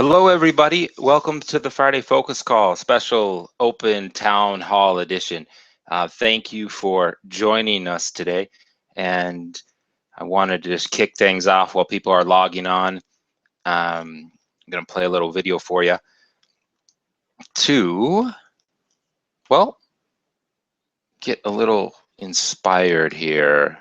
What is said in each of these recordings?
Hello, everybody. Welcome to the Friday Focus Call, special open town hall edition. Thank you for joining us today. And I wanted to just kick things off while people are logging on. I'm going to play a little video for you to, well, get a little inspired here.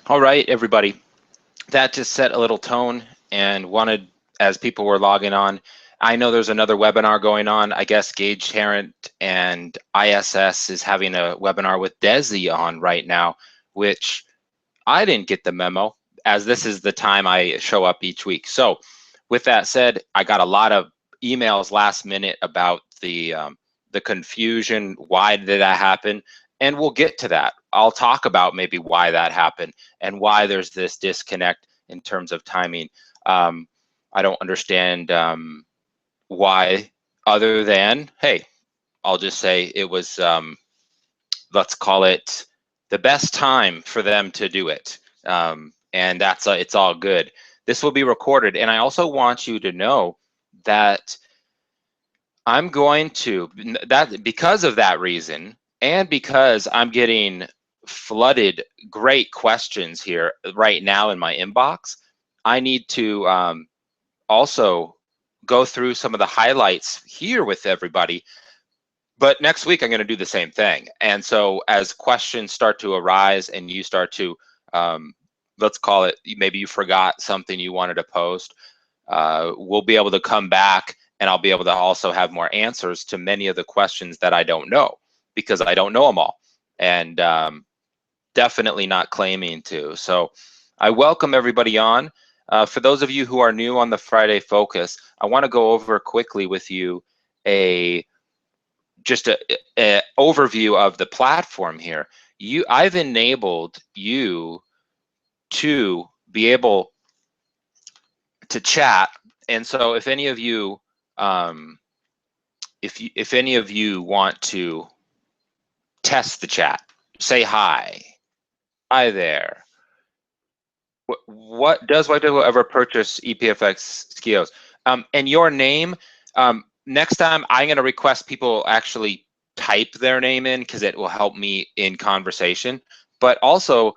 All right, everybody. That just set a little tone and wanted as people were logging on. I know there's another webinar going on. I guess Gage Tarrant and ISS is having a webinar with Desi on right now, which I didn't get the memo, as this is the time I show up each week. So with that said, I got a lot of emails last minute about the confusion. Why did that happen? And we'll get to that. I'll talk about maybe why that happened and why there's this disconnect in terms of timing. I don't understand why, other than, hey, I'll just say it was, let's call it the best time for them to do it. And that's it's all good. This will be recorded. And I also want you to know that I'm going to, that because of that reason, and because I'm getting flooded great questions here right now in my inbox, I need to also go through some of the highlights here with everybody. But next week I'm going to do the same thing. And so as questions start to arise and you start to, let's call it, maybe you forgot something you wanted to post, we'll be able to come back, and I'll be able to also have more answers to many of the questions that I don't know, because I don't know them all, and definitely not claiming to. So I welcome everybody on. For those of you who are new on the Friday Focus, I want to go over quickly with you just a overview of the platform here. I've enabled you to be able to chat, and so if any of you if any of you want to test the chat, say hi. Hi there. What does Whitetail ever purchase EPFX Skios? And your name, next time I'm going to request people actually type their name in, because it will help me in conversation. But also,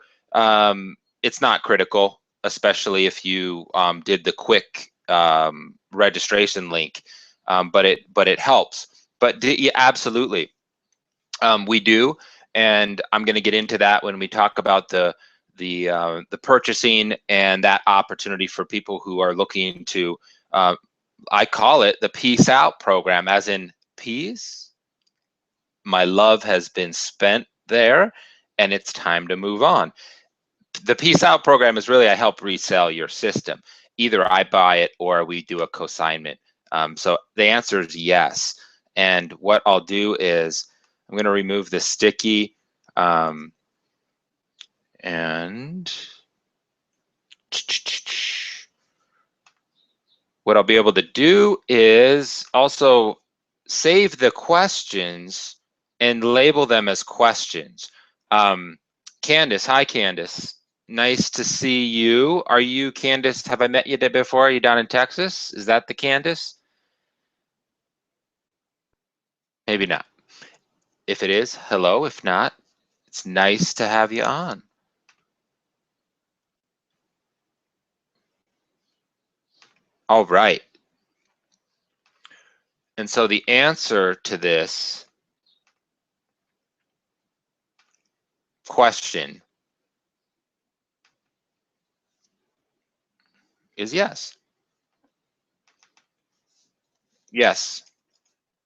it's not critical, especially if you did the quick registration link. But it helps. But yeah, absolutely, we do, and I'm going to get into that when we talk about the purchasing and that opportunity for people who are looking to, I call it the peace out program, as in peace. My love has been spent there, and it's time to move on. The peace out program is really, I help resell your system. Either I buy it or we do a consignment. So the answer is yes. And what I'll do is I'm going to remove the sticky, and what I'll be able to do is also save the questions and label them as questions. Candace, hi Candace. Nice to see you. Are you Candace? Have I met you there before? Are you down in Texas? Is that the Candace? Maybe not. If it is, hello. If not, it's nice to have you on. All right. And so the answer to this question is yes. Yes.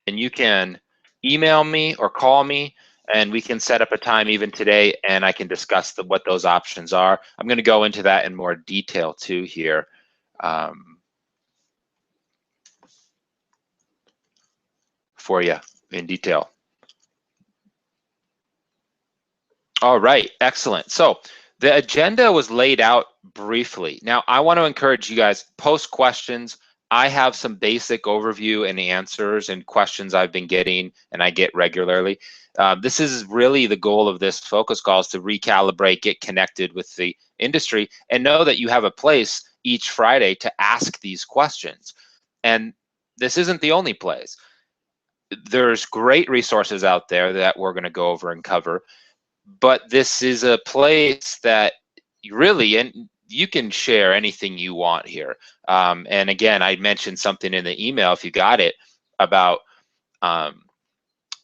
And you can email me or call me, and we can set up a time even today, and I can discuss what those options are. I'm going to go into that in more detail too here. For you in detail. All right, excellent. So the agenda was laid out briefly. Now I want to encourage you guys, post questions. I have some basic overview and answers and questions I've been getting and I get regularly. This is really the goal of this focus call, is to recalibrate, get connected with the industry, and know that you have a place each Friday to ask these questions. And this isn't the only place. There's great resources out there that we're going to go over and cover, but this is a place that really, and you can share anything you want here. And again, I mentioned something in the email, if you got it, about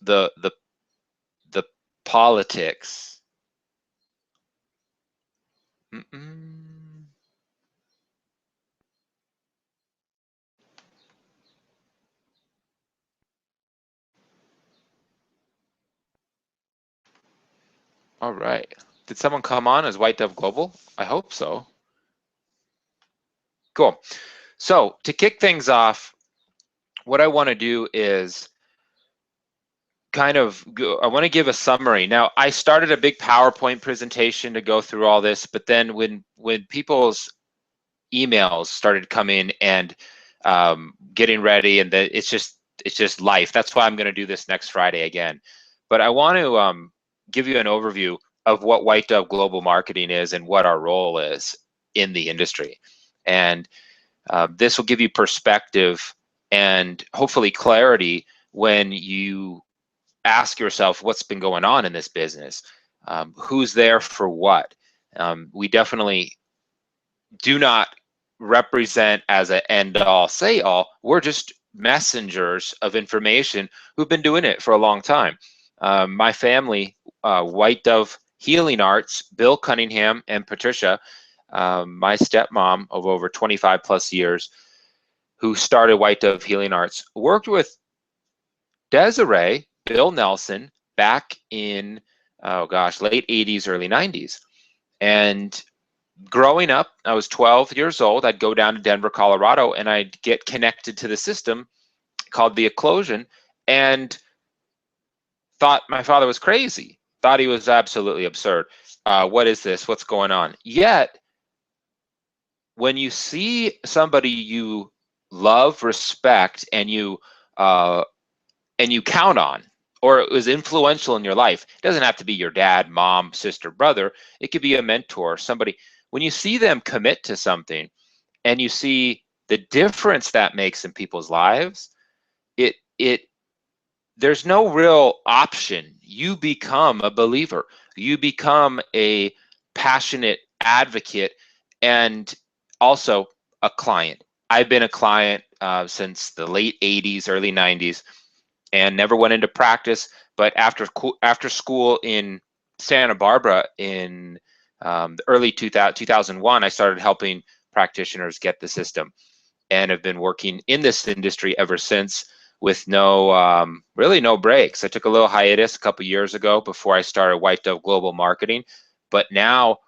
the politics. All right. Did someone come on as White Dove Global? I hope so. Cool. So to kick things off, what I want to do is I want to give a summary. Now, I started a big PowerPoint presentation to go through all this, but then when people's emails started coming and getting ready, and it's just life. That's why I'm going to do this next Friday again. But I want to give you an overview of what White Dove Global Marketing is and what our role is in the industry. And this will give you perspective and hopefully clarity when you ask yourself what's been going on in this business, who's there for what. We definitely do not represent as an end-all, say-all. We're just messengers of information who've been doing it for a long time. My family, White Dove Healing Arts, Bill Cunningham and Patricia, my stepmom of over 25 plus years, who started White Dove Healing Arts, worked with Desiree, Bill Nelson, back in, oh gosh, late 80s, early 90s. And growing up, I was 12 years old. I'd go down to Denver, Colorado, and I'd get connected to the system called the Eclosion, and thought my father was crazy, thought he was absolutely absurd. What is this? What's going on? Yet, when you see somebody you love, respect, and you count on, or it was influential in your life, it doesn't have to be your dad, mom, sister, brother. It could be a mentor, somebody. When you see them commit to something and you see the difference that makes in people's lives, there's no real option. You become a believer. You become a passionate advocate and also a client. I've been a client since the late 80s, early 90s, and never went into practice. But after school in Santa Barbara in the early 2001, I started helping practitioners get the system, and have been working in this industry ever since with really no breaks. I took a little hiatus a couple years ago before I started White Dove Global Marketing, but now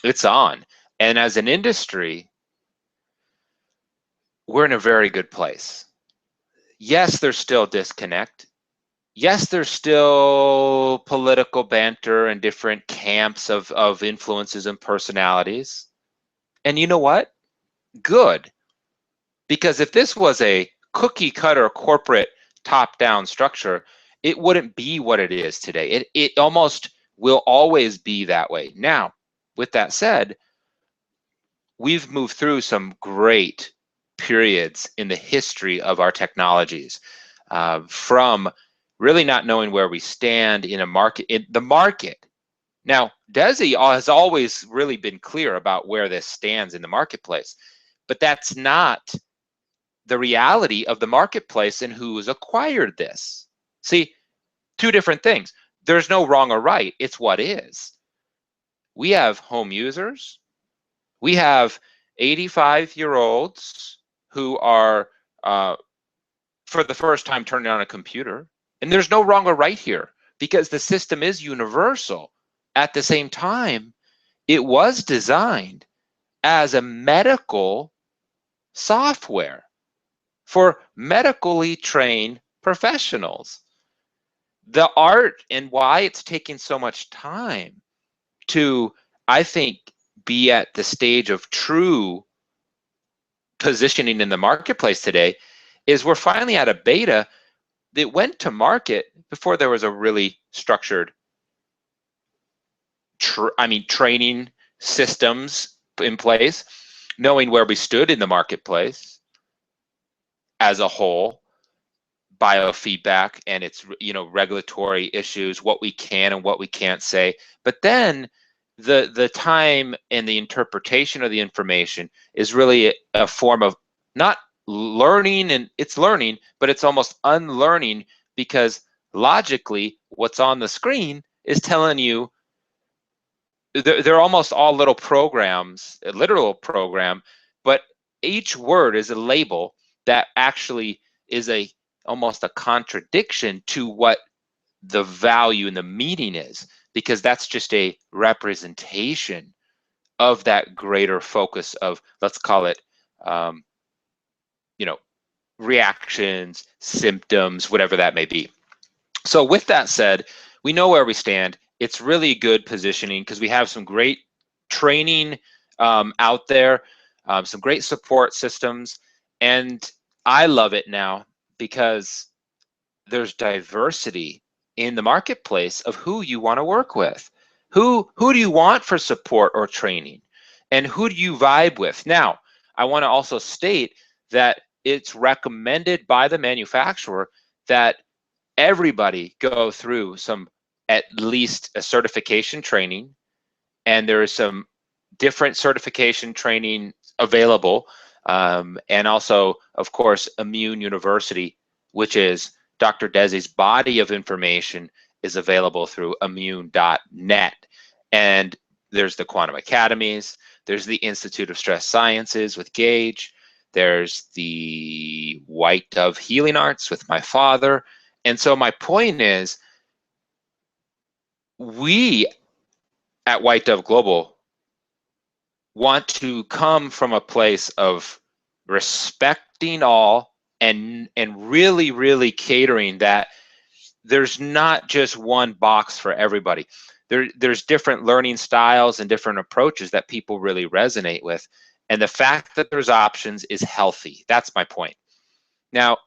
it's on. And as an industry, we're in a very good place. Yes, there's still disconnect. Yes, there's still political banter and different camps of influences and personalities. And you know what? Good. Because if this was a cookie cutter corporate top-down structure, it wouldn't be what it is today. It almost will always be that way. Now, with that said, we've moved through some great periods in the history of our technologies, from really not knowing where we stand in a market, in the market. Now, Desi has always really been clear about where this stands in the marketplace, but that's not the reality of the marketplace and who's acquired this. See, two different things. There's no wrong or right. It's what is. We have home users. We have 85-year-olds who are, for the first time, turning on a computer. And there's no wrong or right here because the system is universal. At the same time, it was designed as a medical software for medically trained professionals. The art and why it's taking so much time to, I think, be at the stage of true positioning in the marketplace today is we're finally at a beta that went to market before there was a really structured training systems in place, knowing where we stood in the marketplace as a whole, biofeedback and its regulatory issues, what we can and what we can't say. But then the time and the interpretation of the information is really a form of not learning, and it's learning, but it's almost unlearning, because logically what's on the screen is telling you they're almost all little programs, a literal program, but each word is a label that actually is almost a contradiction to what the value and the meaning is. because that's just a representation of that greater focus of, let's call it, reactions, symptoms, whatever that may be. So with that said, we know where we stand. It's really good positioning because we have some great training out there, some great support systems, and I love it now because there's diversity in the marketplace of who you want to work with. Who do you want for support or training? And who do you vibe with? Now, I want to also state that it's recommended by the manufacturer that everybody go through some, at least a certification training, and there is some different certification training available, and also, of course, Immune University, which is Dr. Desi's body of information, is available through immune.net. And there's the Quantum Academies, there's the Institute of Stress Sciences with Gage, there's the White Dove Healing Arts with my father. And so my point is, we at White Dove Global want to come from a place of respecting all and really catering that there's not just one box for everybody. There's different learning styles and different approaches that people really resonate with. And the fact that there's options is healthy. That's my point. Now,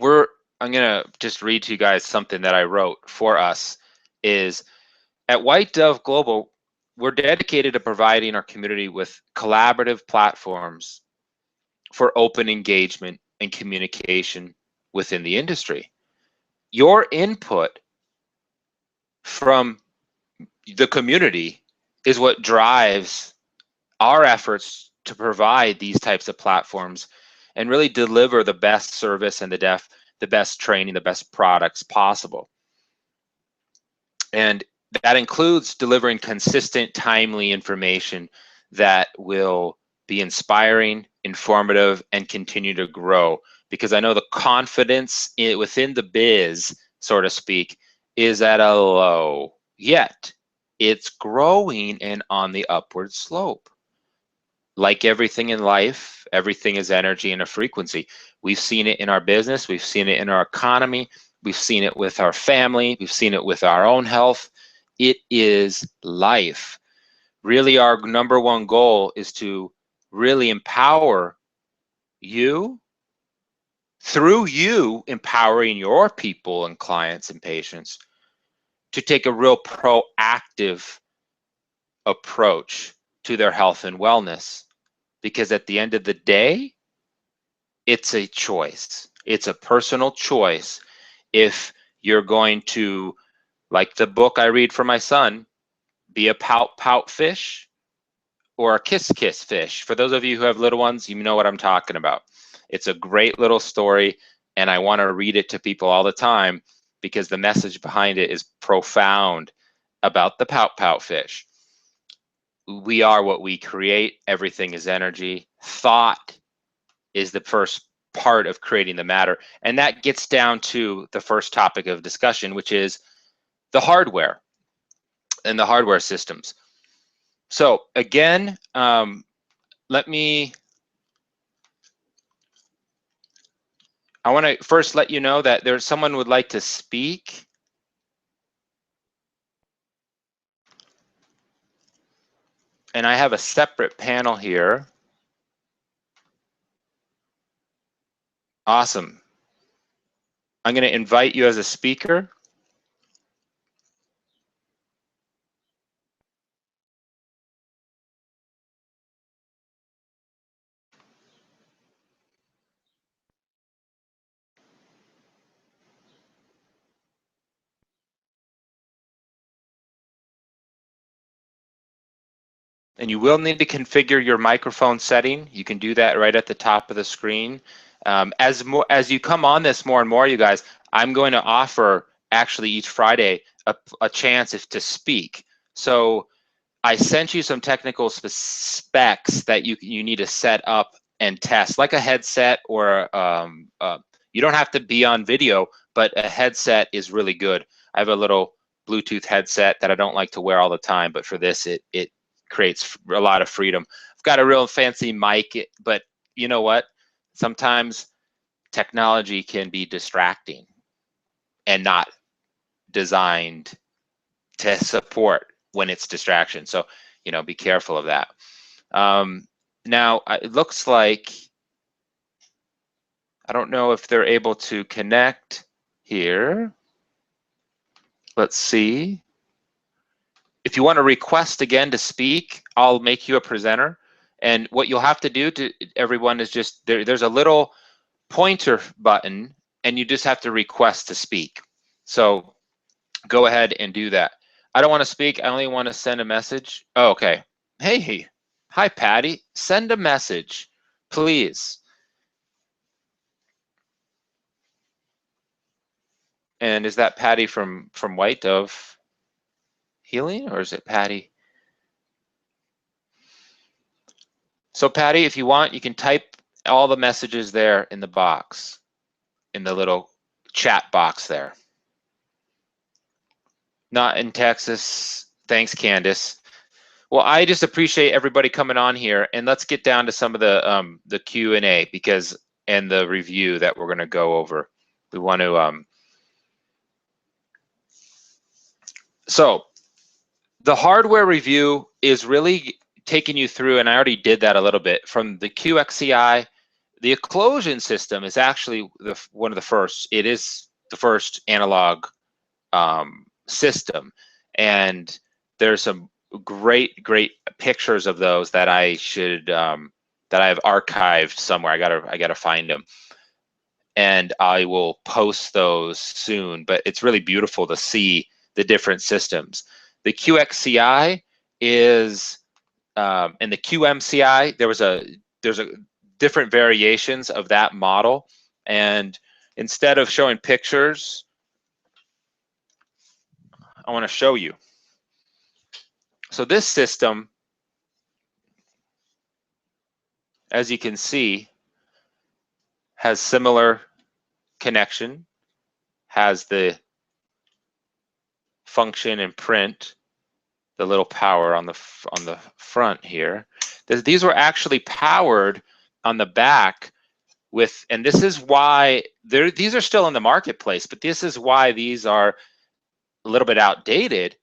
I'm gonna just read to you guys something that I wrote for us. Is at White Dove Global, we're dedicated to providing our community with collaborative platforms for open engagement and communication within the industry. Your input from the community is what drives our efforts to provide these types of platforms and really deliver the best service and the best training, the best products possible. And that includes delivering consistent, timely information that will be inspiring, informative, and continue to grow. Because I know the confidence within the biz, so to speak, is at a low, yet it's growing and on the upward slope. Like everything in life, everything is energy and a frequency. We've seen it in our business, we've seen it in our economy, we've seen it with our family, we've seen it with our own health. It is life. Really, our number one goal is to really empower you, through you empowering your people and clients and patients, to take a real proactive approach to their health and wellness. Because at the end of the day, it's a choice. It's a personal choice. If you're going to, like the book I read for my son, be a pout fish or a kiss fish. For those of you who have little ones, you know what I'm talking about. It's a great little story, and I want to read it to people all the time because the message behind it is profound about the pout fish. We are what we create. Everything is energy. Thought is the first part of creating the matter. And that gets down to the first topic of discussion, which is the hardware and the hardware systems. So again, I want to first let you know that there's someone would like to speak. And I have a separate panel here. Awesome. I'm going to invite you as a speaker. And you will need to configure your microphone setting. You can do that right at the top of the screen. As you come on this more and more, you guys, I'm going to offer actually each Friday a chance to speak. So I sent you some technical specs that you need to set up and test, like a headset or you don't have to be on video, but a headset is really good. I have a little Bluetooth headset that I don't like to wear all the time, but for this, it creates a lot of freedom. I've got a real fancy mic, but you know what? Sometimes technology can be distracting and not designed to support when it's distraction. So, you know, be careful of that. Now, it looks like, I don't know if they're able to connect here. Let's see. If you want to request again to speak, I'll make you a presenter. And what you'll have to do to everyone is just, there's a little pointer button and you just have to request to speak. So go ahead and do that. I don't want to speak, I only want to send a message. Oh, okay. Hey, hi Patty, send a message, please. And is that Patty from White Dove Healing, or is it Patty? So Patty, if you want, you can type all the messages there in the box, in the little chat box there. Not in Texas. Thanks, Candace. Well, I just appreciate everybody coming on here, and let's get down to some of the Q&A because and the review that we're going to go over. We want to so the hardware review is really taking you through, and I already did that a little bit, from the QXCI. The Eclosion system is actually one of the first. It is the first analog system, and there's some great pictures of those that I should that I have archived somewhere. I gotta find them, and I will post those soon. But it's really beautiful to see the different systems. The QXCI is and the QMCI. There's a different variations of that model, and instead of showing pictures, I want to show you. So this system, as you can see, has similar connection, has the function and print, the little power on the front here. These were actually powered on the back with, and this is why these are still in the marketplace, but this is why these are a little bit outdated.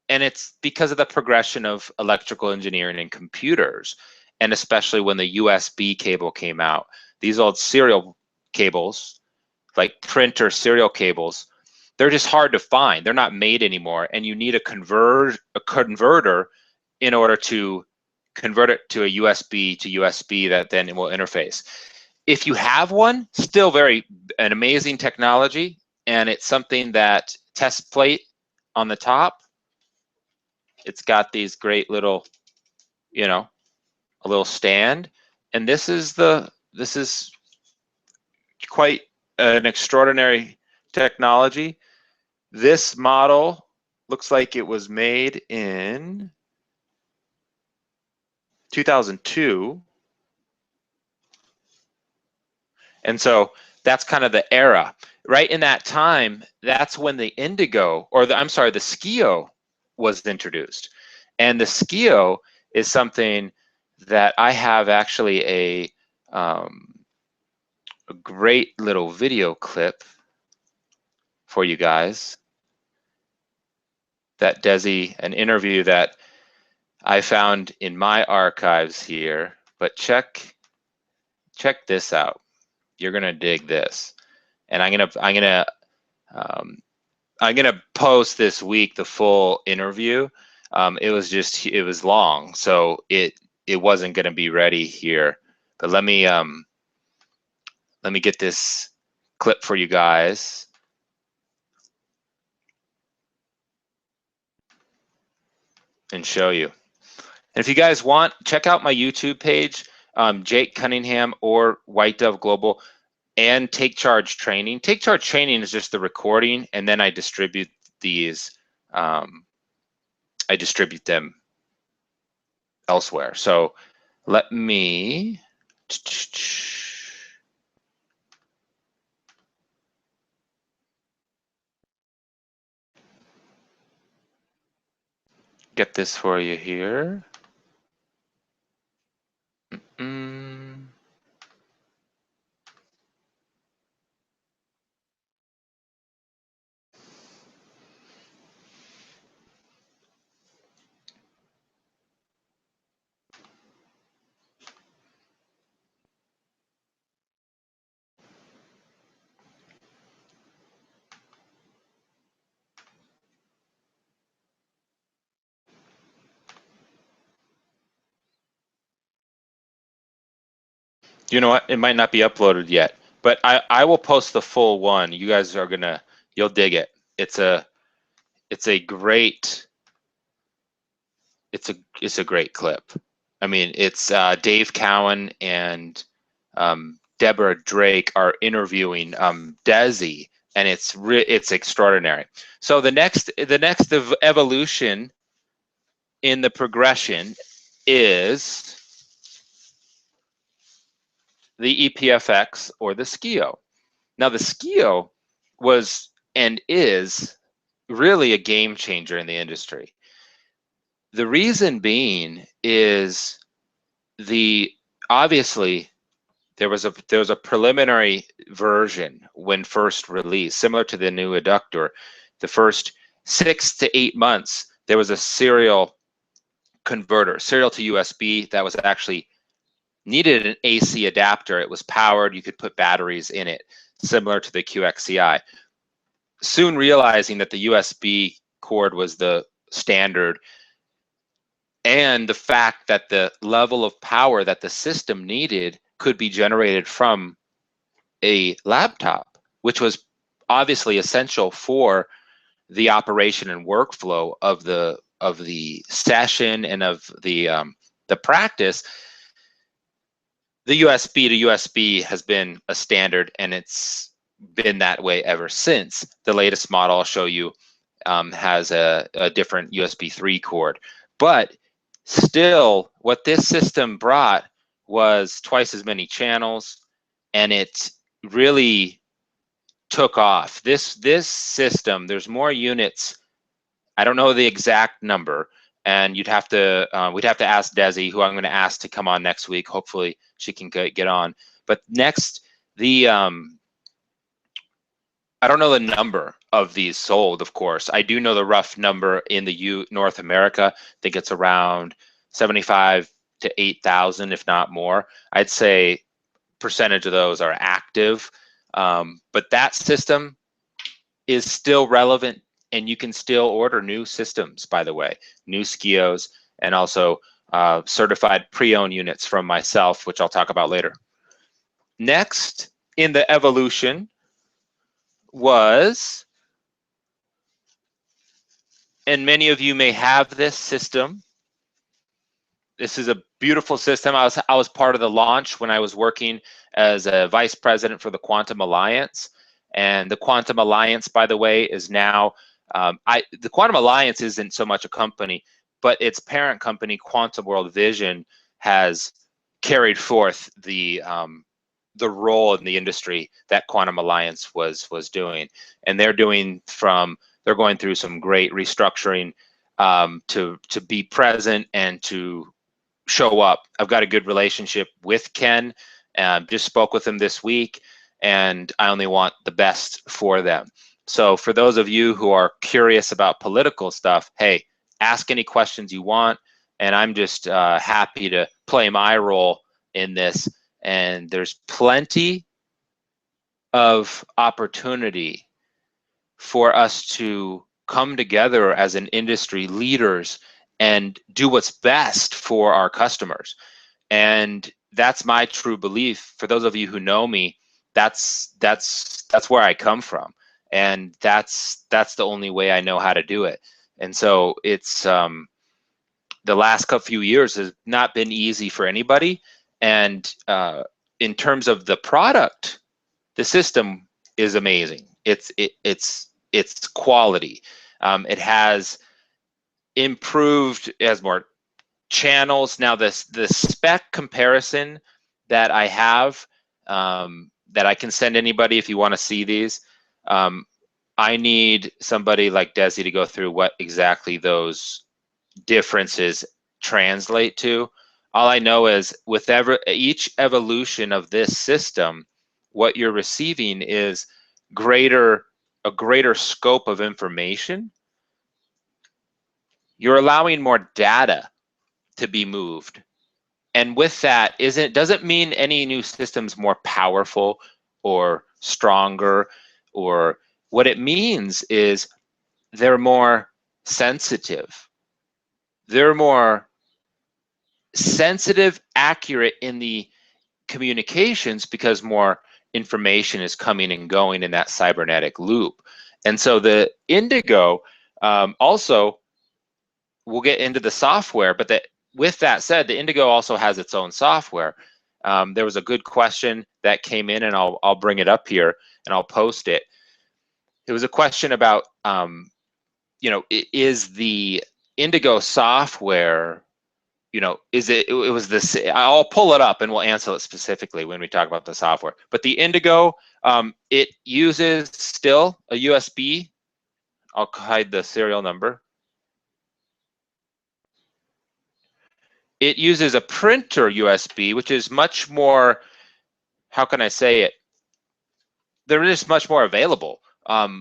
And it's because of the progression of electrical engineering and computers, and especially when the USB cable came out. These old serial cables, like printer serial cables, they're just hard to find. They're not made anymore, and you need a converter in order to convert it to a USB to USB that then it will interface. If you have one, still an amazing technology, and it's something that test plate on the top. It's got these great little, you know, a little stand, and this is quite an extraordinary technology. This model looks like it was made in 2002, and so that's kind of the era. Right in that time, that's when the Indigo, or the Skio was introduced, and the Skio is something that I have actually a great little video clip for you guys that Desi, an interview that I found in my archives here. But check this out. You're gonna dig this, and I'm gonna post this week the full interview. It was long, so it wasn't gonna be ready here. But let me get this clip for you guys. And show you. And if you guys want, check out my YouTube page, Jake Cunningham or White Dove Global, and Take Charge Training. Take Charge Training is just the recording, and then I distribute these. I distribute them elsewhere. So let me. get this for you here. You know what? It might not be uploaded yet, but I will post the full one. You guys are gonna, you'll dig it. It's a great, it's a great clip. I mean, it's Dave Cowan and Deborah Drake are interviewing Desi, and it's extraordinary. So the next evolution in the progression is the EPFX or the Skio. Now the Skio was and is really a game changer in the industry. The reason being is obviously there was a preliminary version when first released, similar to the new Adductor. The first 6 to 8 months, there was a serial converter, serial to USB, that was actually needed an AC adapter. It was powered, you could put batteries in it, similar to the QXCI. Soon realizing that the USB cord was the standard, and the fact that the level of power that the system needed could be generated from a laptop, which was obviously essential for the operation and workflow of the session and of the practice. The USB to USB has been a standard, and it's been that way ever since. The latest model I'll show you has a different USB 3 cord, but still what this system brought was twice as many channels, and it really took off. This system, there's more units. I don't know the exact number, and we'd have to ask Desi, who I'm going to ask to come on next week. Hopefully she can get on. But next, I don't know the number of these sold, of course. I do know the rough number in the North America. I think it's around 75 to 8,000, if not more. I'd say percentage of those are active. But that system is still relevant, and you can still order new systems, by the way, new Skios, and also certified pre-owned units from myself, which I'll talk about later. Next in the evolution was, and many of you may have this system. This is a beautiful system. I was part of the launch when I was working as a vice president for the Quantum Alliance. And the Quantum Alliance, by the way, is now, the Quantum Alliance isn't so much a company, but its parent company, Quantum World Vision, has carried forth the role in the industry that Quantum Alliance was doing. And they're going through some great restructuring to be present and to show up. I've got a good relationship with Ken. Just spoke with him this week, and I only want the best for them. So for those of you who are curious about political stuff, hey, ask any questions you want, and I'm just happy to play my role in this. And there's plenty of opportunity for us to come together as an industry leaders and do what's best for our customers. And that's my true belief. For those of you who know me, that's where I come from, and that's the only way I know how to do it. And so it's the last few years has not been easy for anybody. And in terms of the product, the system is amazing. It's quality. It has improved, it has more channels. Now the spec comparison that I have, that I can send anybody if you want to see these, I need somebody like Desi to go through what exactly those differences translate to. All I know is with each evolution of this system, what you're receiving is a greater scope of information. You're allowing more data to be moved. And with that, doesn't mean any new system's more powerful or stronger, or what it means is they're more sensitive. They're more sensitive, accurate in the communications because more information is coming and going in that cybernetic loop. And so the Indigo also, we'll get into the software, but with that said, the Indigo also has its own software. There was a good question that came in, and I'll bring it up here and I'll post it. It was a question about, is the Indigo software, it was this, I'll pull it up and we'll answer it specifically when we talk about the software. But the Indigo, it uses still a USB. I'll hide the serial number. It uses a printer USB, which is much more, how can I say it? They're just much more available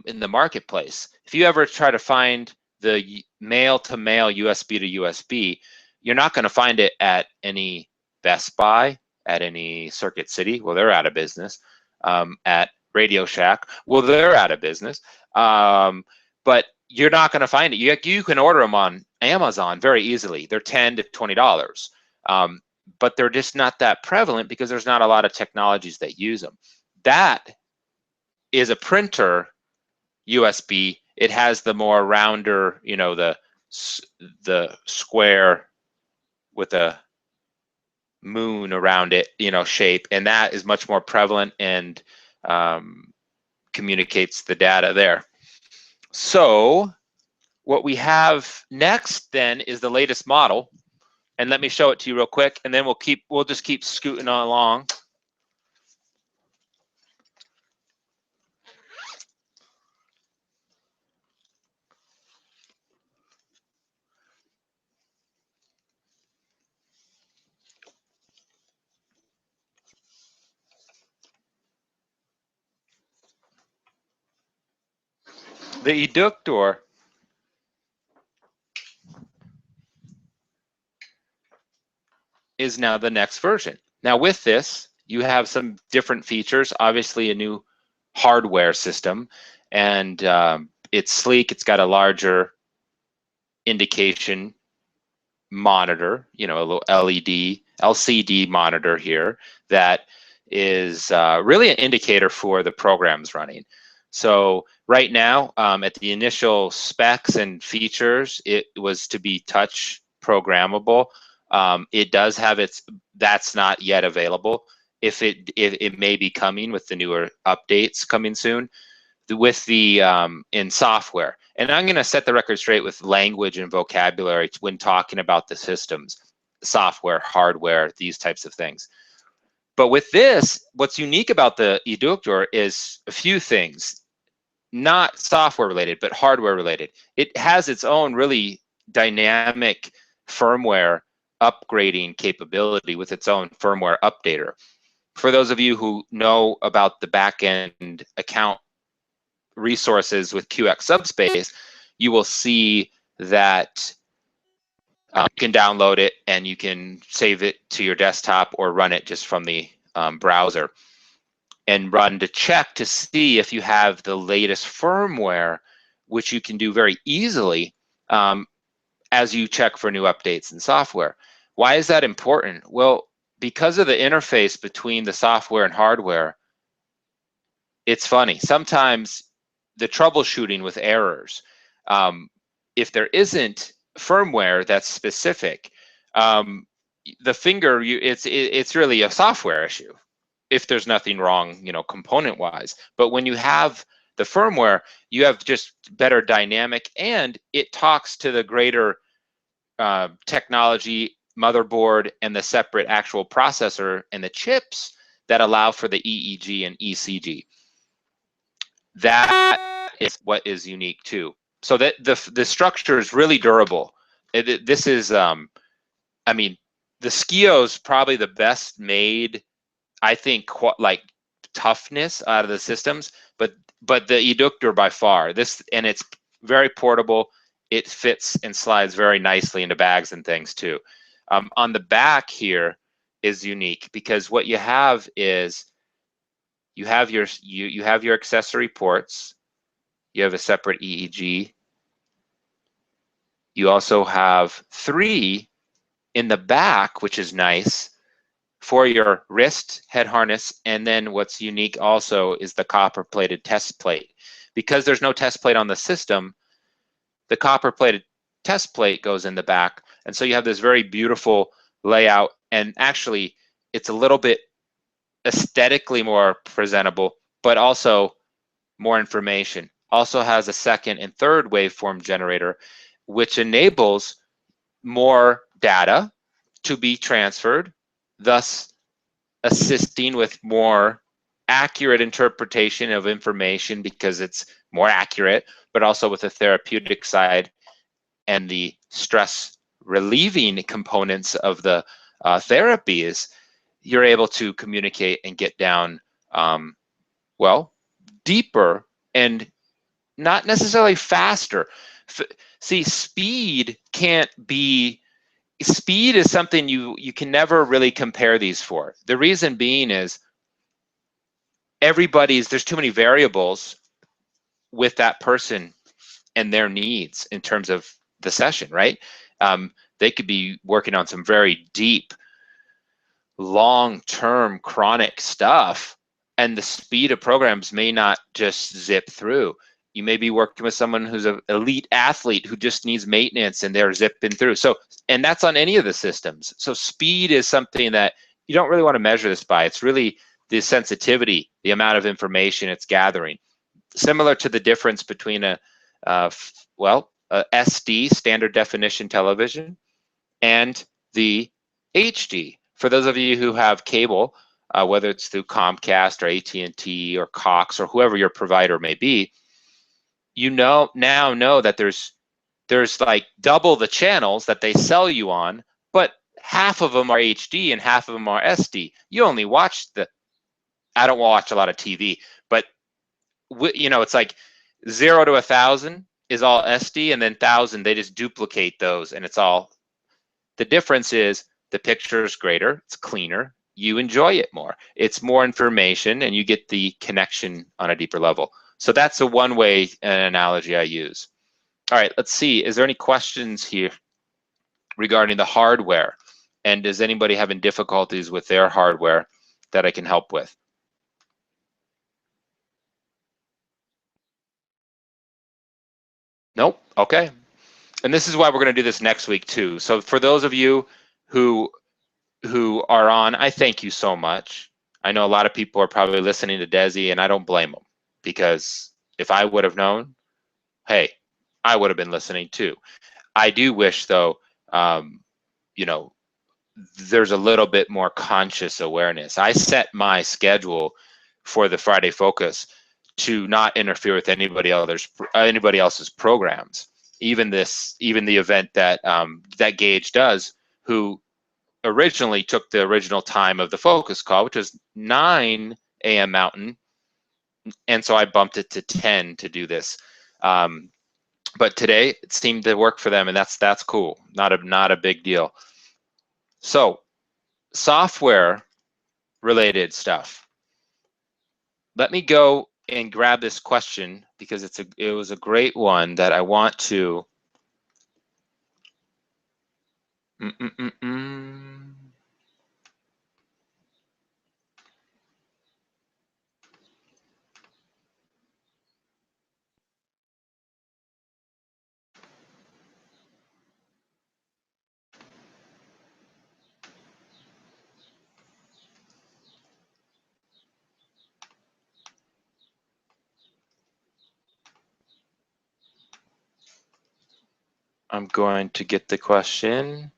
in the marketplace. If you ever try to find the male-to-male USB to USB, you're not going to find it at any Best Buy, at any Circuit City. Well, they're out of business. At Radio Shack, well, they're out of business. But you're not going to find it. You can order them on Amazon very easily. They're $10 to $20. But they're just not that prevalent because there's not a lot of technologies that use them. That is a printer USB. It has the more rounder, the square with a moon around it, shape, and that is much more prevalent and communicates the data there. So what we have next then is the latest model, and let me show it to you real quick, and then we'll just keep scooting along. The Eductor is now the next version. Now with this, you have some different features, obviously a new hardware system, and it's sleek. It's got a larger indication monitor, a little LCD monitor here that is really an indicator for the programs running. So right now, at the initial specs and features, it was to be touch programmable. It does have that's not yet available. It may be coming with the newer updates coming soon with the in software. And I'm going to set the record straight with language and vocabulary when talking about the systems, software, hardware, these types of things. But with this, what's unique about the Eductor is a few things, not software related, but hardware related. It has its own really dynamic firmware upgrading capability with its own firmware updater. For those of you who know about the back-end account resources with QX Subspace, you will see that you can download it and you can save it to your desktop or run it just from the browser and run to check to see if you have the latest firmware, which you can do very easily as you check for new updates in software. Why is that important? Well, because of the interface between the software and hardware, it's funny. Sometimes the troubleshooting with errors, if there isn't firmware that's specific, the finger, it's really a software issue if there's nothing wrong, component-wise. But when you have the firmware, you have just better dynamic, and it talks to the greater technology motherboard and the separate actual processor and the chips that allow for the EEG and ECG. That is what is unique too. So that the structure is really durable. this is, I mean, the Skio is probably the best made, I think, like toughness out of the systems, but the Eductor by far. This, and it's very portable. It fits and slides very nicely into bags and things too. On the back here is unique because what you have is you have your accessory ports. You have a separate EEG. You also have 3 in the back, which is nice, for your wrist head harness. And then what's unique also is the copper plated test plate. Because there's no test plate on the system, the copper plated test plate goes in the back. And so you have this very beautiful layout. And actually, it's a little bit aesthetically more presentable, but also more information. Also has a second and third waveform generator, which enables more data to be transferred, thus assisting with more accurate interpretation of information because it's more accurate, but also with the therapeutic side and the stress relieving components of the therapies, you're able to communicate and get down, well, deeper and not necessarily faster. See, speed is something you can never really compare these for. The reason being is there's too many variables with that person and their needs in terms of the session, right? They could be working on some very deep, long-term chronic stuff, and the speed of programs may not just zip through. You may be working with someone who's an elite athlete who just needs maintenance and they're zipping through. So, and that's on any of the systems. So speed is something that you don't really want to measure this by. It's really the sensitivity, the amount of information it's gathering. Similar to the difference between a SD, standard definition television, and the HD. For those of you who have cable, whether it's through Comcast or AT&T or Cox or whoever your provider may be, you now know that there's like double the channels that they sell you on, but half of them are HD and half of them are SD. You only watch I don't watch a lot of TV, but it's like 0 to 1,000 is all SD, and then 1,000 they just duplicate those, and it's all. The difference is the picture is greater, it's cleaner, you enjoy it more. It's more information, and you get the connection on a deeper level. So that's a one-way analogy I use. All right, let's see. Is there any questions here regarding the hardware? And is anybody having difficulties with their hardware that I can help with? Nope. Okay. And this is why we're going to do this next week too. So for those of you who are on, I thank you so much. I know a lot of people are probably listening to Desi, and I don't blame them, because if I would have known, hey, I would have been listening too. I do wish though, there's a little bit more conscious awareness. I set my schedule for the Friday Focus to not interfere with anybody else's programs. Even the event that that Gage does, who originally took the original time of the focus call, which was 9 a.m. Mountain, and so I bumped it to 10 to do this. But today it seemed to work for them, and that's cool. Not a big deal. So, software related stuff. Let me go and grab this question because it was a great one that I want to. I'm going to get the question.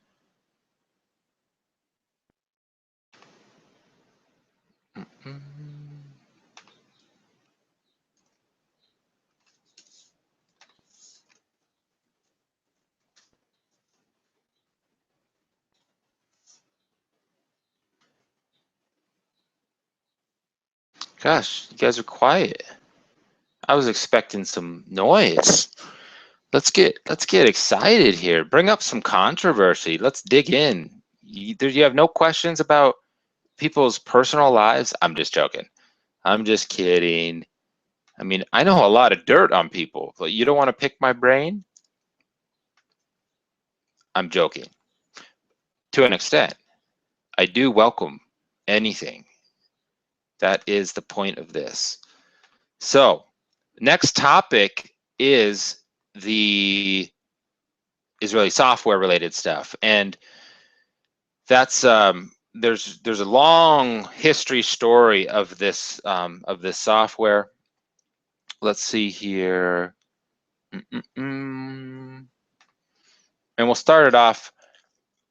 Gosh, you guys are quiet. I was expecting some noise. Let's get excited here. Bring up some controversy. Let's dig in. You have no questions about people's personal lives? I'm just joking. I'm just kidding. I mean, I know a lot of dirt on people, but you don't want to pick my brain? I'm joking. To an extent, I do welcome anything. That is the point of this. So, next topic is really software related stuff, and that's there's a long history story of this software. Let's see here. And we'll start it off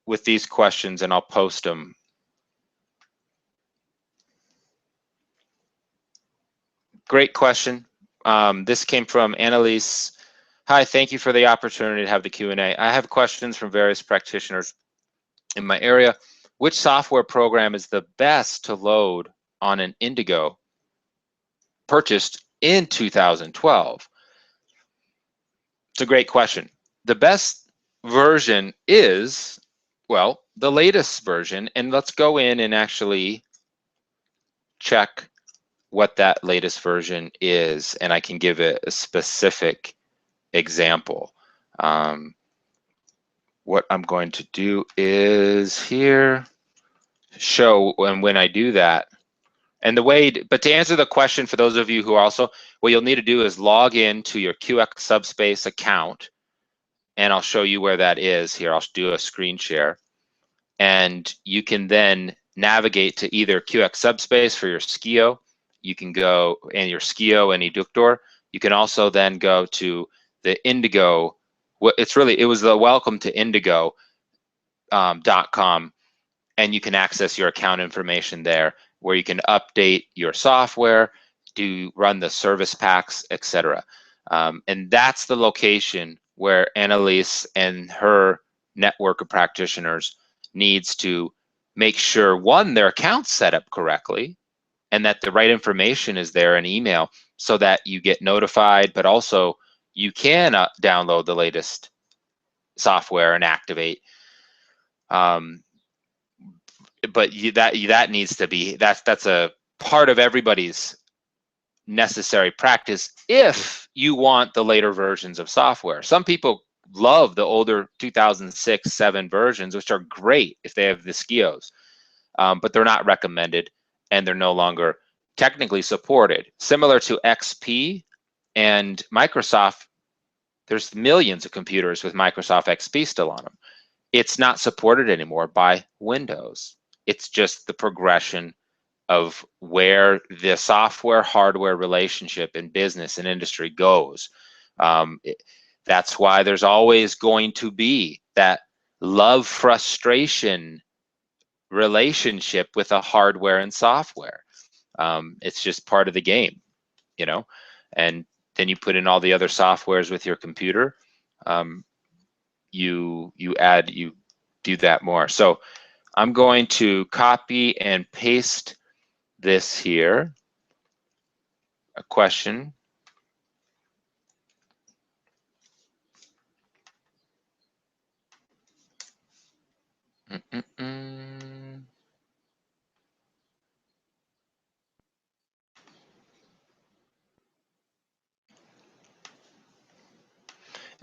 with these questions, and I'll post them. Great question. This came from Annalise. Hi, thank you for the opportunity to have the Q&A. I have questions from various practitioners in my area. Which software program is the best to load on an Indigo purchased in 2012? It's a great question. The best version is, well, the latest version, and let's go in and actually check what that latest version is, and I can give it a specific example. What I'm going to do is here show when I do that. And the way, but to answer the question for those of you who also, what you'll need to do is log in to your QX Subspace account, and I'll show you where that is here. I'll do a screen share, and you can then navigate to either QX Subspace for your Skio. You can go in your Skio and Eductor. You can also then go to the Indigo. It was the welcome to Indigo.com, and you can access your account information there, where you can update your software, run the service packs, etc. And that's the location where Annalise and her network of practitioners needs to make sure, one, their account's set up correctly, and that the right information is there in email, so that you get notified, but also you can download the latest software and activate. But that needs to be, that's a part of everybody's necessary practice if you want the later versions of software. Some people love the older 2006-7 versions, which are great if they have the Skios, but they're not recommended, and they're no longer technically supported. Similar to XP and Microsoft, there's millions of computers with Microsoft XP still on them. It's not supported anymore by Windows. It's just the progression of where the software-hardware relationship in business and industry goes. That's why there's always going to be that love-frustration relationship with a hardware and software. It's just part of the game, you know? And then you put in all the other softwares with your computer. You do that more. So I'm going to copy and paste this here, a question.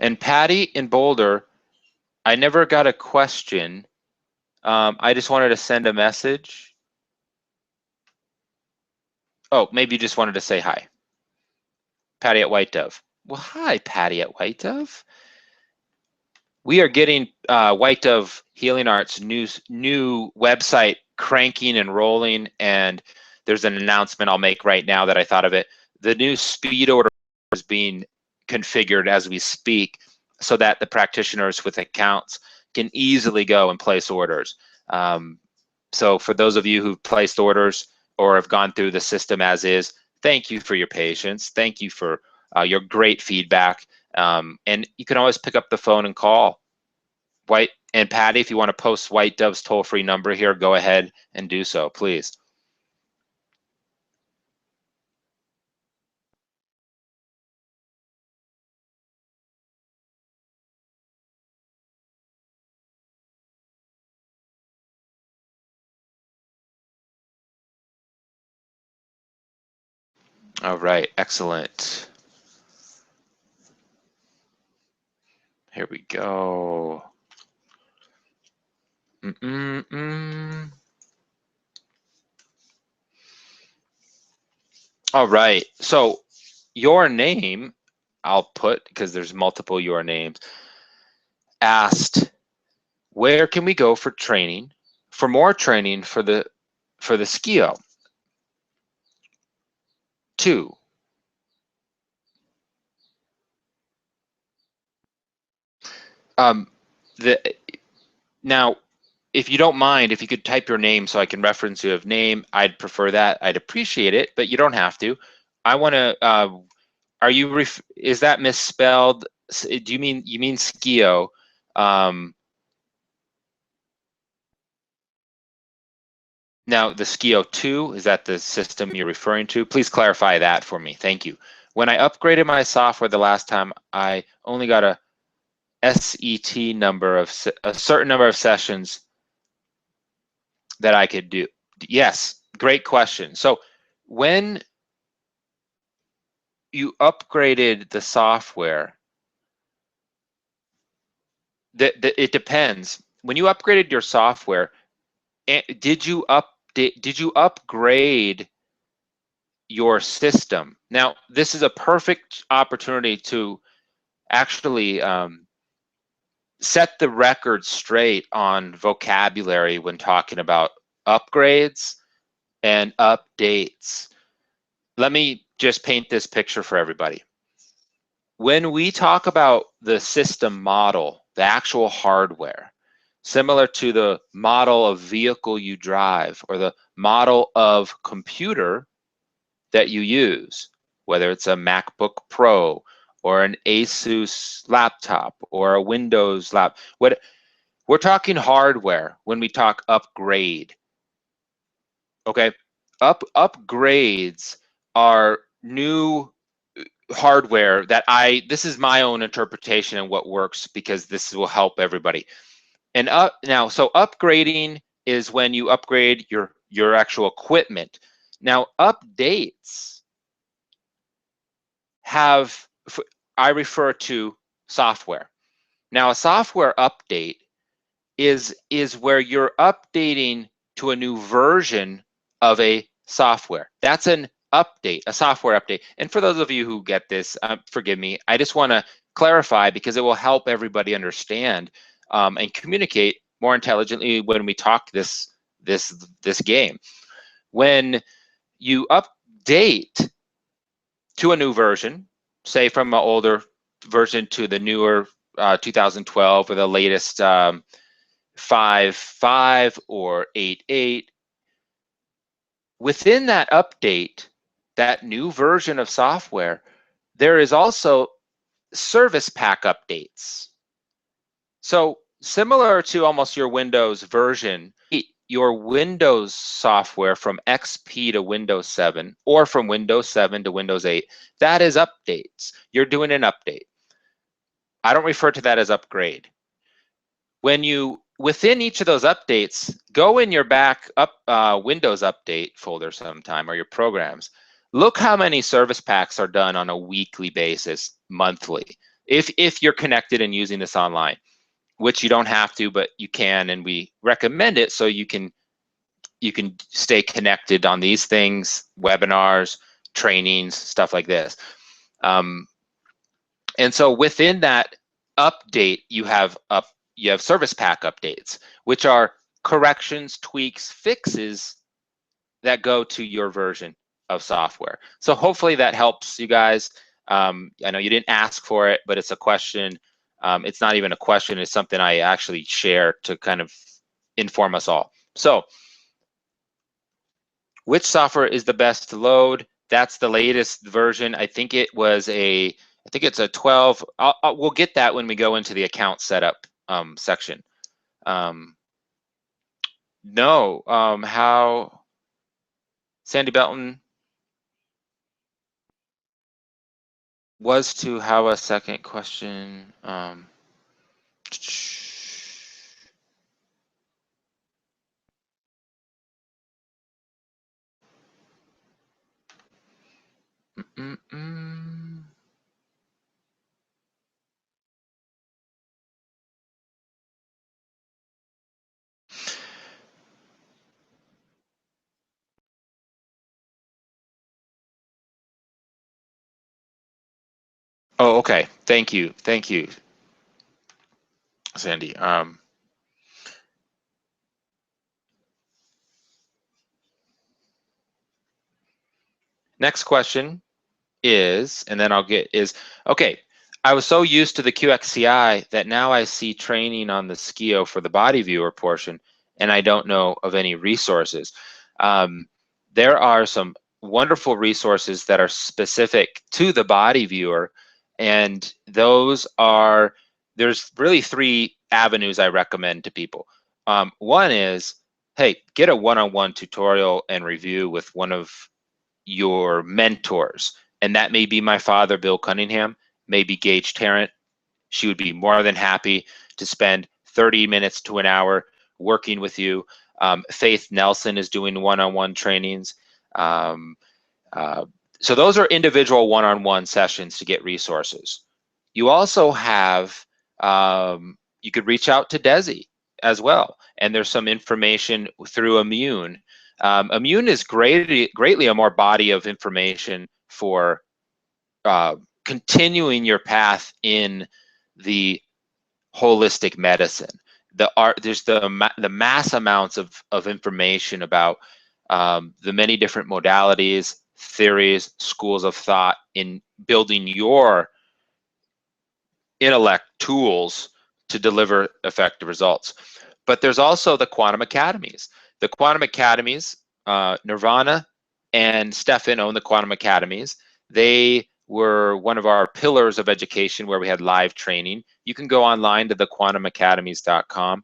And Patty in Boulder, I never got a question. I just wanted to send a message. Oh, maybe you just wanted to say hi. Patty at White Dove. Well, hi, Patty at White Dove. We are getting White Dove Healing Arts new website cranking and rolling, and there's an announcement I'll make right now that I thought of it. The new speed order is being configured as we speak, so that the practitioners with accounts can easily go and place orders. So for those of you who've placed orders or have gone through the system as is, thank you for your patience. Thank you for your great feedback. And you can always pick up the phone and call. White and Patty, if you want to post White Dove's toll-free number here, go ahead and do so, please. All right, excellent. Here we go. All right, so your name, I'll put, because there's multiple your names, asked, where can we go for training, for more training for the SKIO? 2. Now, if you don't mind, if you could type your name so I can reference you of name, I'd prefer that. I'd appreciate it, but you don't have to. I want to. Are you? Is that misspelled? Do you mean SKIO? Now, the SKIO 2, is that the system you're referring to? Please clarify that for me. Thank you. When I upgraded my software the last time, I only got a SET number of a certain number of sessions that I could do. Yes, great question. So when you upgraded the software, it depends. When you upgraded your software, did you upgrade your system? Now, this is a perfect opportunity to actually set the record straight on vocabulary when talking about upgrades and updates. Let me just paint this picture for everybody. When we talk about the system model, the actual hardware, similar to the model of vehicle you drive or the model of computer that you use, whether it's a MacBook Pro or an Asus laptop or a Windows laptop, we're talking hardware when we talk upgrade. Okay, upgrades are new hardware that this is my own interpretation and what works, because this will help everybody. And now, so upgrading is when you upgrade your actual equipment. Now, updates I refer to software. Now, a software update is where you're updating to a new version of a software. That's an update, a software update. And for those of you who get this, forgive me, I just want to clarify because it will help everybody understand and communicate more intelligently when we talk this game. When you update to a new version, say from an older version to the newer 2012 or the latest 5.5 or 8.8, within that update, that new version of software, there is also service pack updates. So similar to almost your Windows version, your Windows software from XP to Windows 7 or from Windows 7 to Windows 8, that is updates. You're doing an update. I don't refer to that as upgrade. When you, within each of those updates, go in your Windows update folder sometime or your programs. Look how many service packs are done on a weekly basis, monthly, if you're connected and using this online, which you don't have to, but you can, and we recommend it so you can stay connected on these things, webinars, trainings, stuff like this. And so within that update, you have service pack updates, which are corrections, tweaks, fixes that go to your version of software. So hopefully that helps you guys. I know you didn't ask for it, but it's a question. It's not even a question, it's something I actually share to kind of inform us all. So which software is the best to load? That's the latest version. I think it's a 12. We'll get that when we go into the account setup section. No, how, Sandy Belton, was to have a second question. Oh, okay. Thank you. Thank you, Sandy. Next question is, and then I'll get is, okay, I was so used to the QXCI that now I see training on the Skio for the body viewer portion, and I don't know of any resources. There are some wonderful resources that are specific to the body viewer, and those are, there's really three avenues I recommend to people. One is, hey, get a one-on-one tutorial and review with one of your mentors. And that may be my father, Bill Cunningham, maybe Gage Tarrant. She would be more than happy to spend 30 minutes to an hour working with you. Faith Nelson is doing one-on-one trainings. So those are individual one-on-one sessions to get resources. You also have, you could reach out to Desi as well. And there's some information through Immune. Immune is greatly a more body of information for continuing your path in the holistic medicine. There's the mass amounts of information about the many different modalities, theories, schools of thought in building your intellect tools to deliver effective results. But there's also the quantum academies. The quantum academies, Nirvana and Stefan own the quantum academies. They were one of our pillars of education where we had live training. You can go online to thequantumacademies.com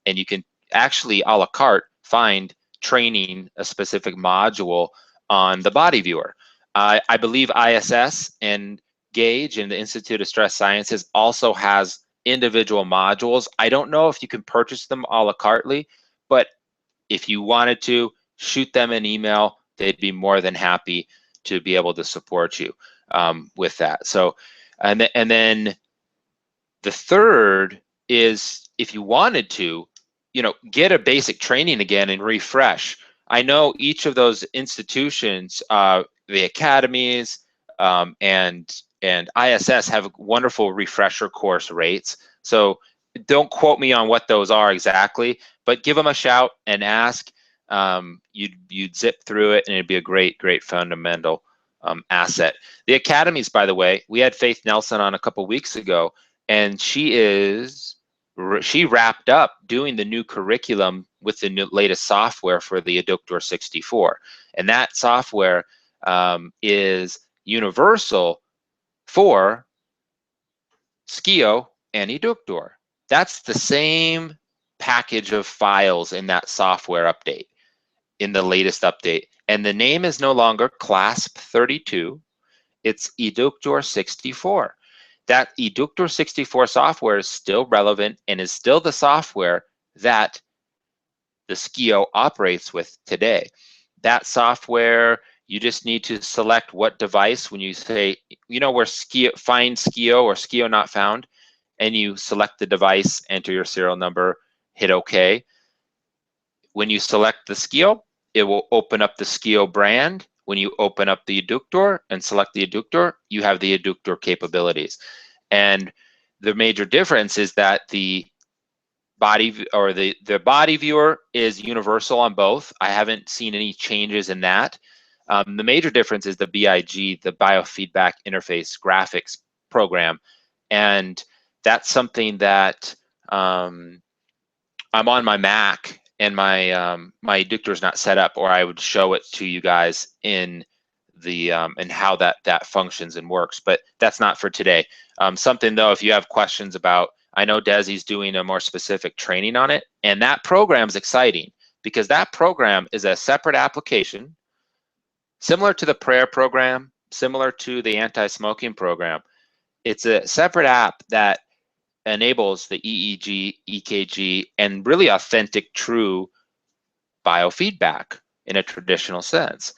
and you can actually a la carte find training, a specific module on the body viewer. I believe ISS and Gage and the Institute of Stress Sciences also has individual modules. I don't know if you can purchase them a la carte, but if you wanted to, shoot them an email. They'd be more than happy to be able to support you with that. So, and then the third is, if you wanted to, get a basic training again and refresh. I know each of those institutions, the academies and ISS have wonderful refresher course rates. So don't quote me on what those are exactly, but give them a shout and ask. You'd zip through it and it'd be a great fundamental asset. The academies, by the way, we had Faith Nelson on a couple weeks ago, and she wrapped up doing the new curriculum with the latest software for the Eductor 64. And that software is universal for Skio and Eductor. That's the same package of files in that software update, in the latest update. And the name is no longer CLASP 32, it's Eductor 64. That Eductor 64 software is still relevant and is still the software that the Skio operates with today. That software, you just need to select what device when you say, where Skio, find Skio or Skio not found, and you select the device, enter your serial number, hit OK. When you select the Skio, it will open up the Skio brand. When you open up the Eductor and select the Eductor, you have the Eductor capabilities. And the major difference is that the body or the body viewer is universal on both. I haven't seen any changes in that. The major difference is the BIG, the biofeedback interface graphics program. And that's something that I'm on my Mac and my my Eductor is not set up, or I would show it to you guys in the and how that functions and works. But that's not for today. Something though, if you have questions about, I know Desi's doing a more specific training on it, and that program is exciting because that program is a separate application, similar to the prayer program, similar to the anti-smoking program. It's a separate app that enables the EEG, EKG, and really authentic, true biofeedback in a traditional sense.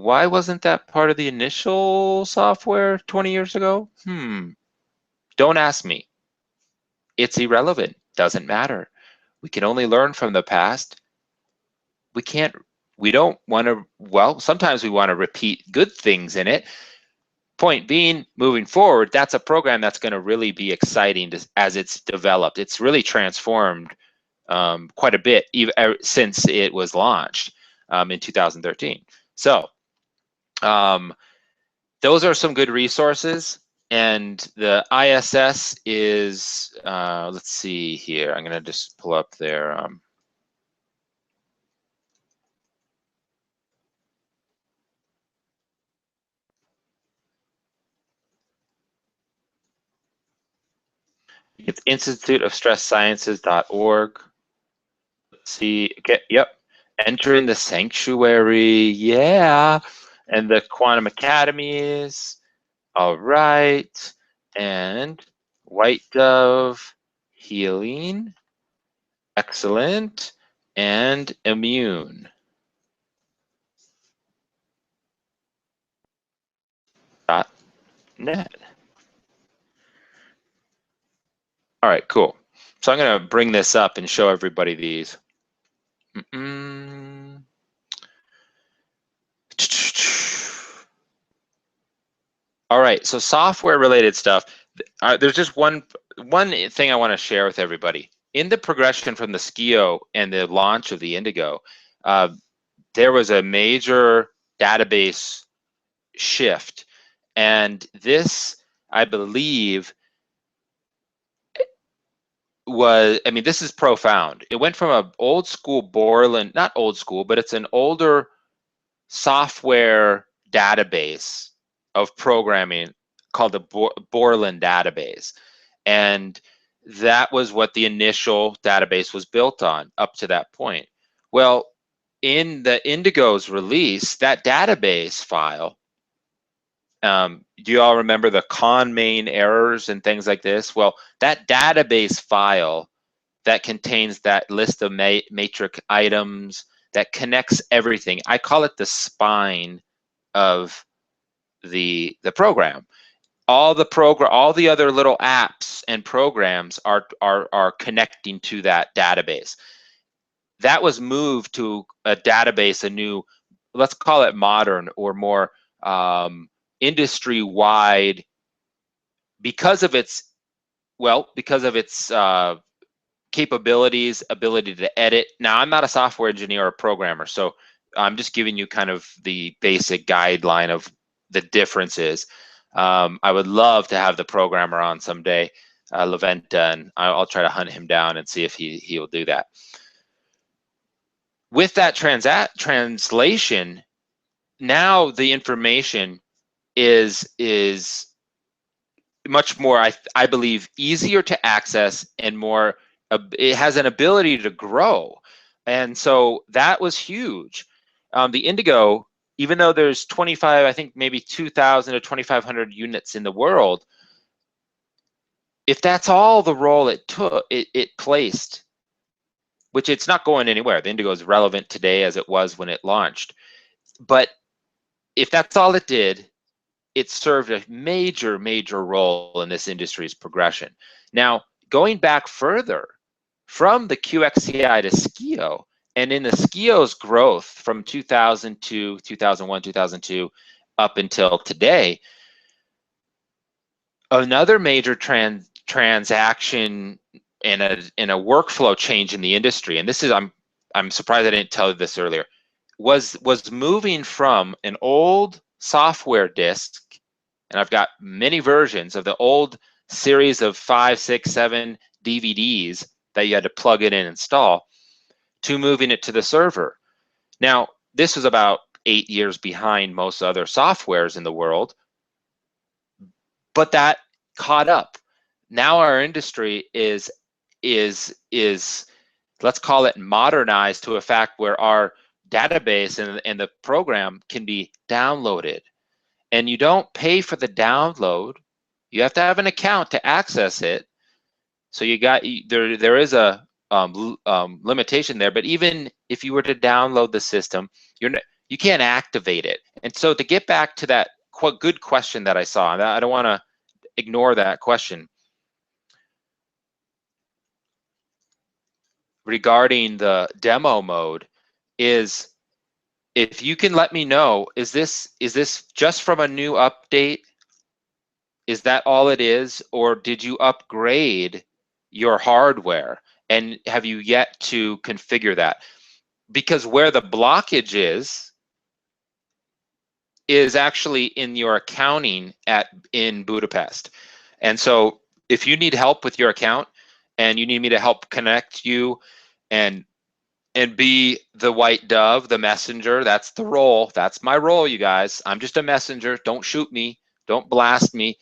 why wasn't that part of the initial software 20 years ago? Don't ask me. It's irrelevant. Doesn't matter. We can only learn from the past. We don't want to, well, sometimes we want to repeat good things in it. Point being, moving forward, that's a program that's going to really be exciting as it's developed. It's really transformed quite a bit since it was launched in 2013. So those are some good resources. And the ISS is, let's see here, I'm going to just pull up their, it's instituteofstresssciences.org. Let's see, okay, yep, Entering the Sanctuary, yeah, and the Quantum Academies, all right, and White Dove, Healing, excellent, and Immune. .net. All right, cool. So I'm going to bring this up and show everybody these. All right, so software related stuff. There's just one thing I want to share with everybody. In the progression from the Skio and the launch of the Indigo, there was a major database shift. And this, I believe, this is profound. It went from an old school Borland, not old school, but it's an older software database of programming called the Borland database. And that was what the initial database was built on up to that point. Well, in the Indigo's release, that database file, do you all remember the con main errors and things like this? Well, that database file that contains that list of matrix items that connects everything, I call it the spine of the program. All the other little apps and programs are connecting to that database. That was moved to a database, a new, let's call it modern or more industry-wide, because of its capabilities, ability to edit. Now, I'm not a software engineer or programmer, so I'm just giving you kind of the basic guideline of the differences. I would love to have the programmer on someday, Leventa, and I'll try to hunt him down and see if he will do that. With that translation, now the information is much more, I believe, easier to access and more, it has an ability to grow. And so that was huge. The Indigo, even though there's 25, I think maybe 2,000 to 2,500 units in the world, if that's all the role it took, it placed, which it's not going anywhere. The Indigo is relevant today as it was when it launched. But if that's all it did, it served a major, major role in this industry's progression. Now, going back further from the QXCI to Skio, and in the Skio's growth from 2002, 2001, 2002, up until today, another major transaction and a workflow change in the industry, and this is, I'm surprised I didn't tell you this earlier, was moving from an old software disk, and I've got many versions of the old series of 5, 6, 7 DVDs that you had to plug in and install, to moving it to the server. Now, this was about 8 years behind most other softwares in the world, but that caught up. Now our industry is let's call it modernized to a fact where our database and the program can be downloaded. And you don't pay for the download. You have to have an account to access it. So there is a limitation there. But even if you were to download the system, you can't activate it. And so to get back to that good question that I saw, I don't want to ignore that question regarding the demo mode, is if you can let me know, is this just from a new update? Is that all it is? Or did you upgrade your hardware and have you yet to configure that? Because where the blockage is actually in your accounting in Budapest. And so if you need help with your account and you need me to help connect you and be the white dove, the messenger, that's the role. That's my role, you guys. I'm just a messenger. Don't shoot me. Don't blast me.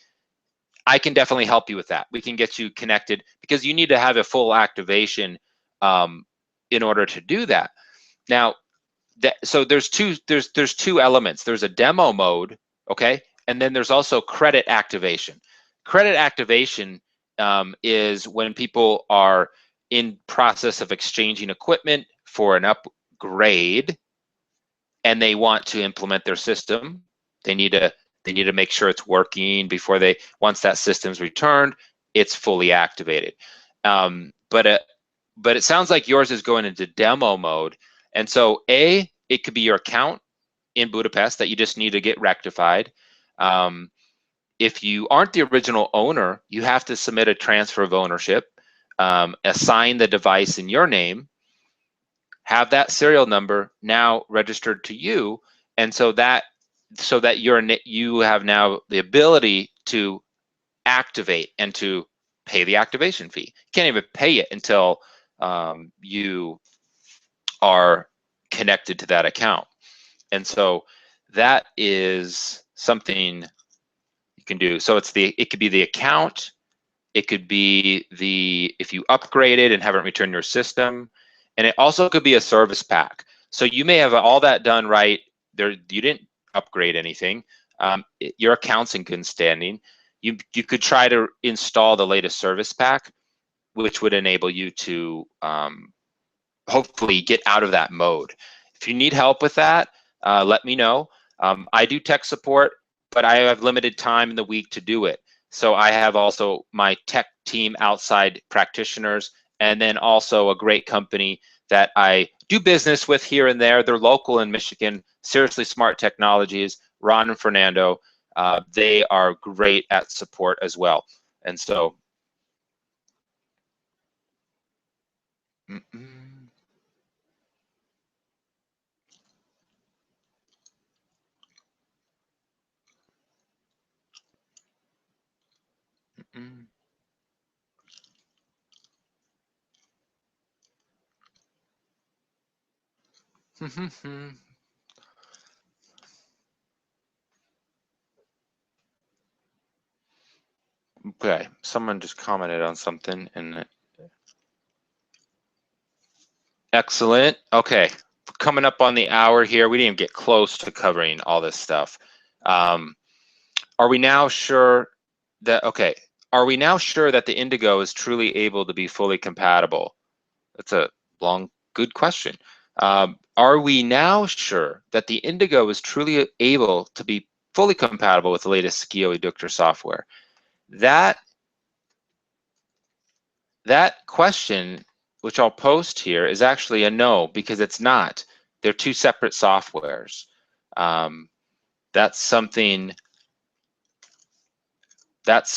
I can definitely help you with that. We can get you connected because you need to have a full activation in order to do that. Now, so there's two elements. There's a demo mode, okay, and then there's also credit activation. Credit activation is when people are in process of exchanging equipment for an upgrade, and they want to implement their system. They need to make sure it's working before once that system's returned, it's fully activated. But it sounds like yours is going into demo mode, and so it could be your account in Budapest that you just need to get rectified. If you aren't the original owner, you have to submit a transfer of ownership, assign the device in your name, have that serial number now registered to you, and so that you have now the ability to activate and to pay the activation fee. You can't even pay it until you are connected to that account. And so that is something you can do. So it could be the account, it could be if you upgraded and haven't returned your system, and it also could be a service pack. So you may have all that done right. You didn't upgrade anything. Your account's in good standing. You could try to install the latest service pack, which would enable you to hopefully get out of that mode. If you need help with that, let me know. I do tech support, but I have limited time in the week to do it. So I have also my tech team, outside practitioners, and then also a great company that I do business with here and there. They're local in Michigan, Seriously Smart Technologies, Ron and Fernando. They are great at support as well. And so, okay, someone just commented on something, and excellent. Okay, coming up on the hour here. We didn't even get close to covering all this stuff. Are we now sure that, okay, are we now sure that the Indigo is truly able to be fully compatible? That's a good question. Are we now sure that the Indigo is truly able to be fully compatible with the latest Skio Eductor software? That question, which I'll post here, is actually a no, because it's not. They're two separate softwares. That's something that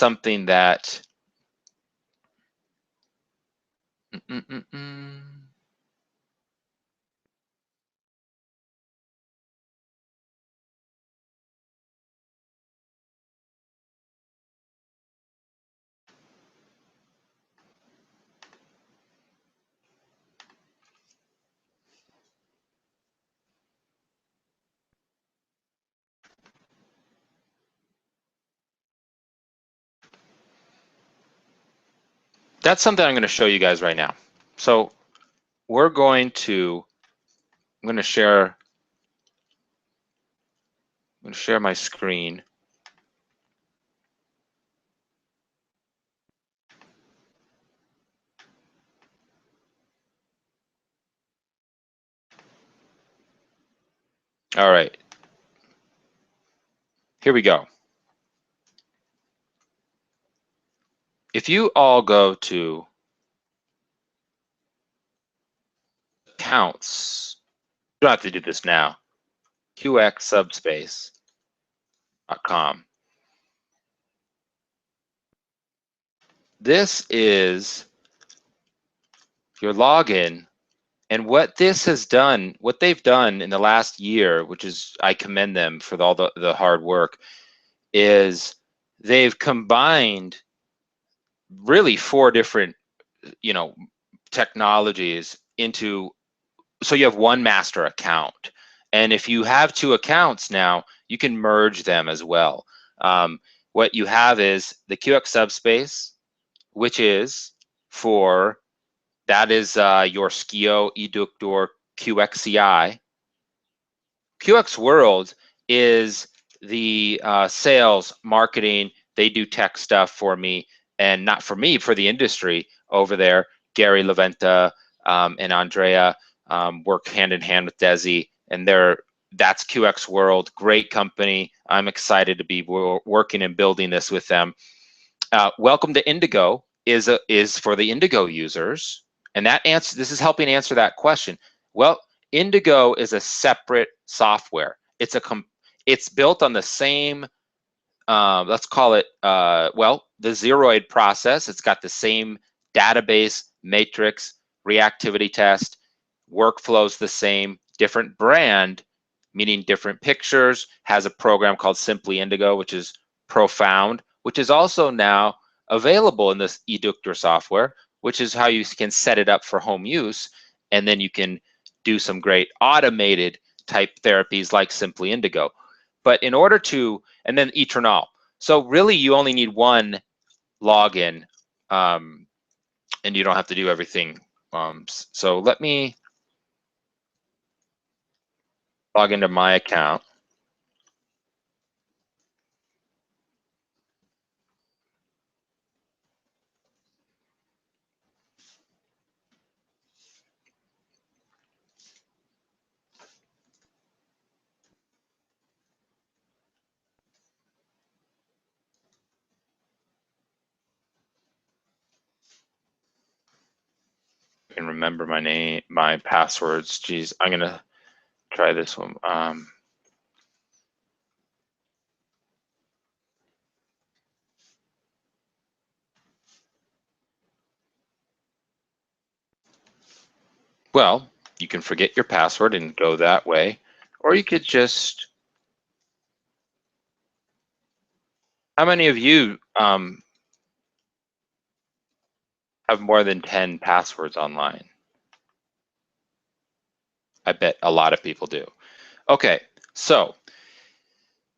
that's something I'm going to show you guys right now. So I'm going to share my screen. All right. Here we go. If you all go to accounts, you don't have to do this now, qxsubspace.com. This is your login. And what this has done, what they've done in the last year, which is, I commend them for all the hard work, is they've combined really 4 different, technologies into, so you have one master account. And if you have 2 accounts now, you can merge them as well. What you have is the QX Subspace, which is for, that is your Skio, eDuctor, QXCI. QX World is the sales, marketing. They do tech stuff for me, and not for me, for the industry over there. Gary Leventa and Andrea work hand in hand with Desi, and that's QX World. Great company. I'm excited to be working and building this with them. Welcome to Indigo is for the Indigo users, and this is helping answer that question. Well, Indigo is a separate software. It's built on the same, let's call it, the Zeroid process. It's got the same database, matrix, reactivity test, workflow's the same, different brand, meaning different pictures, has a program called Simply Indigo, which is profound, which is also now available in this eDuctor software, which is how you can set it up for home use, and then you can do some great automated type therapies like Simply Indigo. But in order to, and then Eternal. So really you only need one login, and you don't have to do everything. So let me log into my account. I can remember my name, my passwords. Geez, I'm gonna try this one. Well, you can forget your password and go that way, or you could just, how many of you have more than 10 passwords online? I bet a lot of people do. Okay, so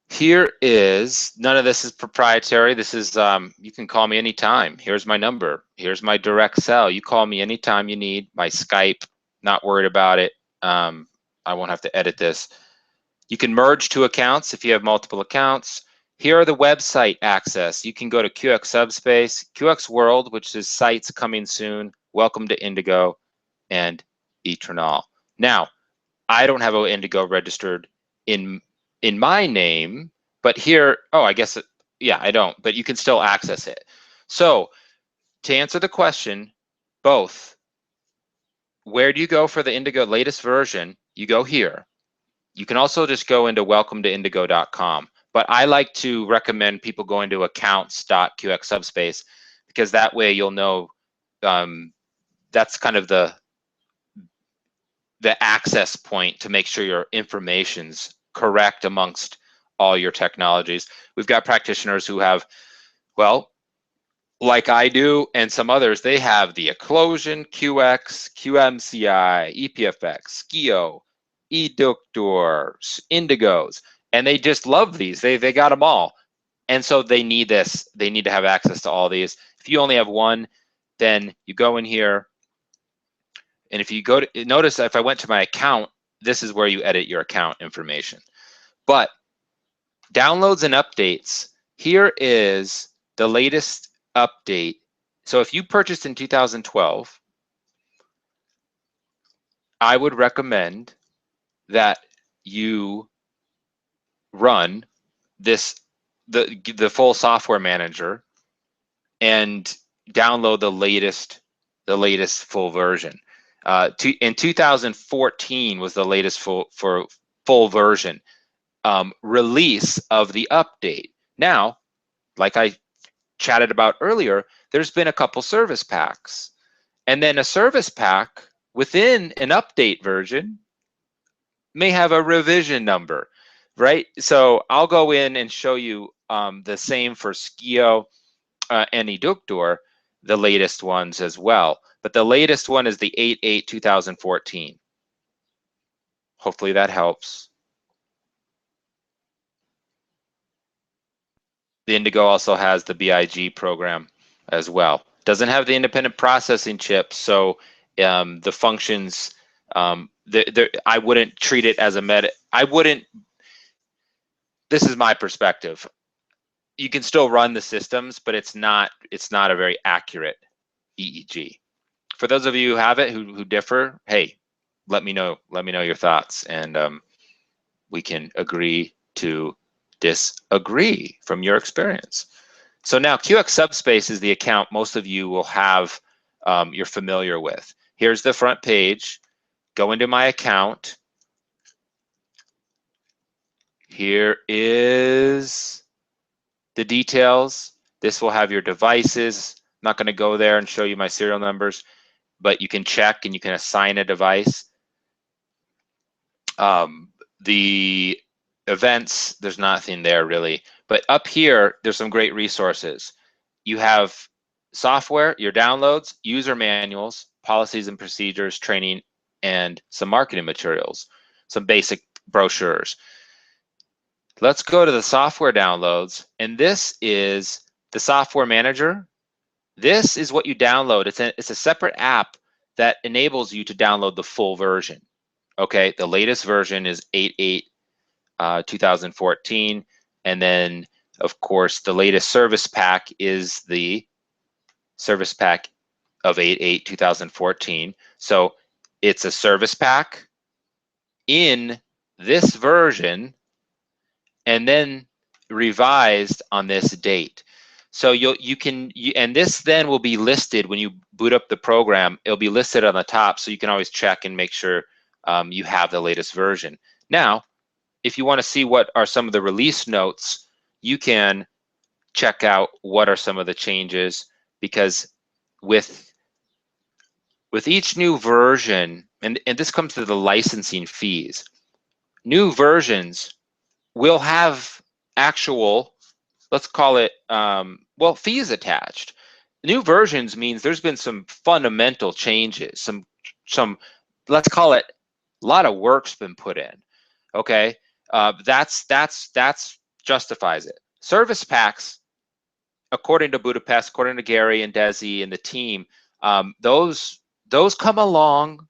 here is, none of this is proprietary. This is, you can call me anytime. Here's my number. Here's my direct cell. You call me anytime you need. My Skype, not worried about it. I won't have to edit this. You can merge 2 accounts if you have multiple accounts. Here are the website access. You can go to QX Subspace, QX World, which is sites coming soon, Welcome to Indigo, and Eternal. Now, I don't have Indigo registered in my name, but here, oh, I guess, yeah, I don't, but you can still access it. So to answer the question, both, where do you go for the Indigo latest version? You go here. You can also just go into welcome-to-indigo.com, but I like to recommend people going to accounts.qxsubspace, because that way you'll know, that's kind of the access point to make sure your information's correct amongst all your technologies. We've got practitioners who have, well, like I do and some others, they have the Eclosion, QX, QMCI, EPFX, Skio, eDuctor, Indigos, and they just love these. They got them all. And so they need this. They need to have access to all these. If you only have one, then you go in here, and if you go to, notice if I went to my account, this is where you edit your account information. But downloads and updates, here is the latest update. So if you purchased in 2012, I would recommend that you run this, the full software manager, and download the latest full version. In 2014 was the latest full version release of the update. Now, like I chatted about earlier, there's been a couple service packs, and then a service pack within an update version may have a revision number, right? So I'll go in and show you the same for Skio and Eductor, the latest ones as well. But the latest one is the 8/8/2014. Hopefully that helps. The Indigo also has the BIG program as well. Doesn't have the independent processing chip, so the functions, I wouldn't treat it as a this is my perspective. You can still run the systems, but it's not a very accurate EEG. For those of you who have it, who differ, hey, let me know your thoughts, and we can agree to disagree from your experience. So now QX Subspace is the account most of you will have, you're familiar with. Here's the front page. Go into my account. Here is the details. This will have your devices. I'm not going to go there and show you my serial numbers, but you can check and you can assign a device. The events, there's nothing there really, but up here there's some great resources. You have software, your downloads, user manuals, policies and procedures, training, and some marketing materials, some basic brochures. Let's go to the software downloads, and this is the software manager. This is what you download. It's a separate app that enables you to download the full version. Okay, the latest version is 8/8/2014, and then of course the latest service pack is the service pack of 8/8/2014. So it's a service pack in this version and then revised on this date. So and this then will be listed when you boot up the program. It'll be listed on the top, so you can always check and make sure you have the latest version. Now, if you want to see what are some of the release notes, you can check out what are some of the changes, because with each new version, and this comes to the licensing fees, new versions will have actual, let's call it, well, fees attached. New versions means there's been some fundamental changes, some let's call it, a lot of work's been put in. Okay, that's justifies it. Service packs, according to Budapest, according to Gary and Desi and the team, those come along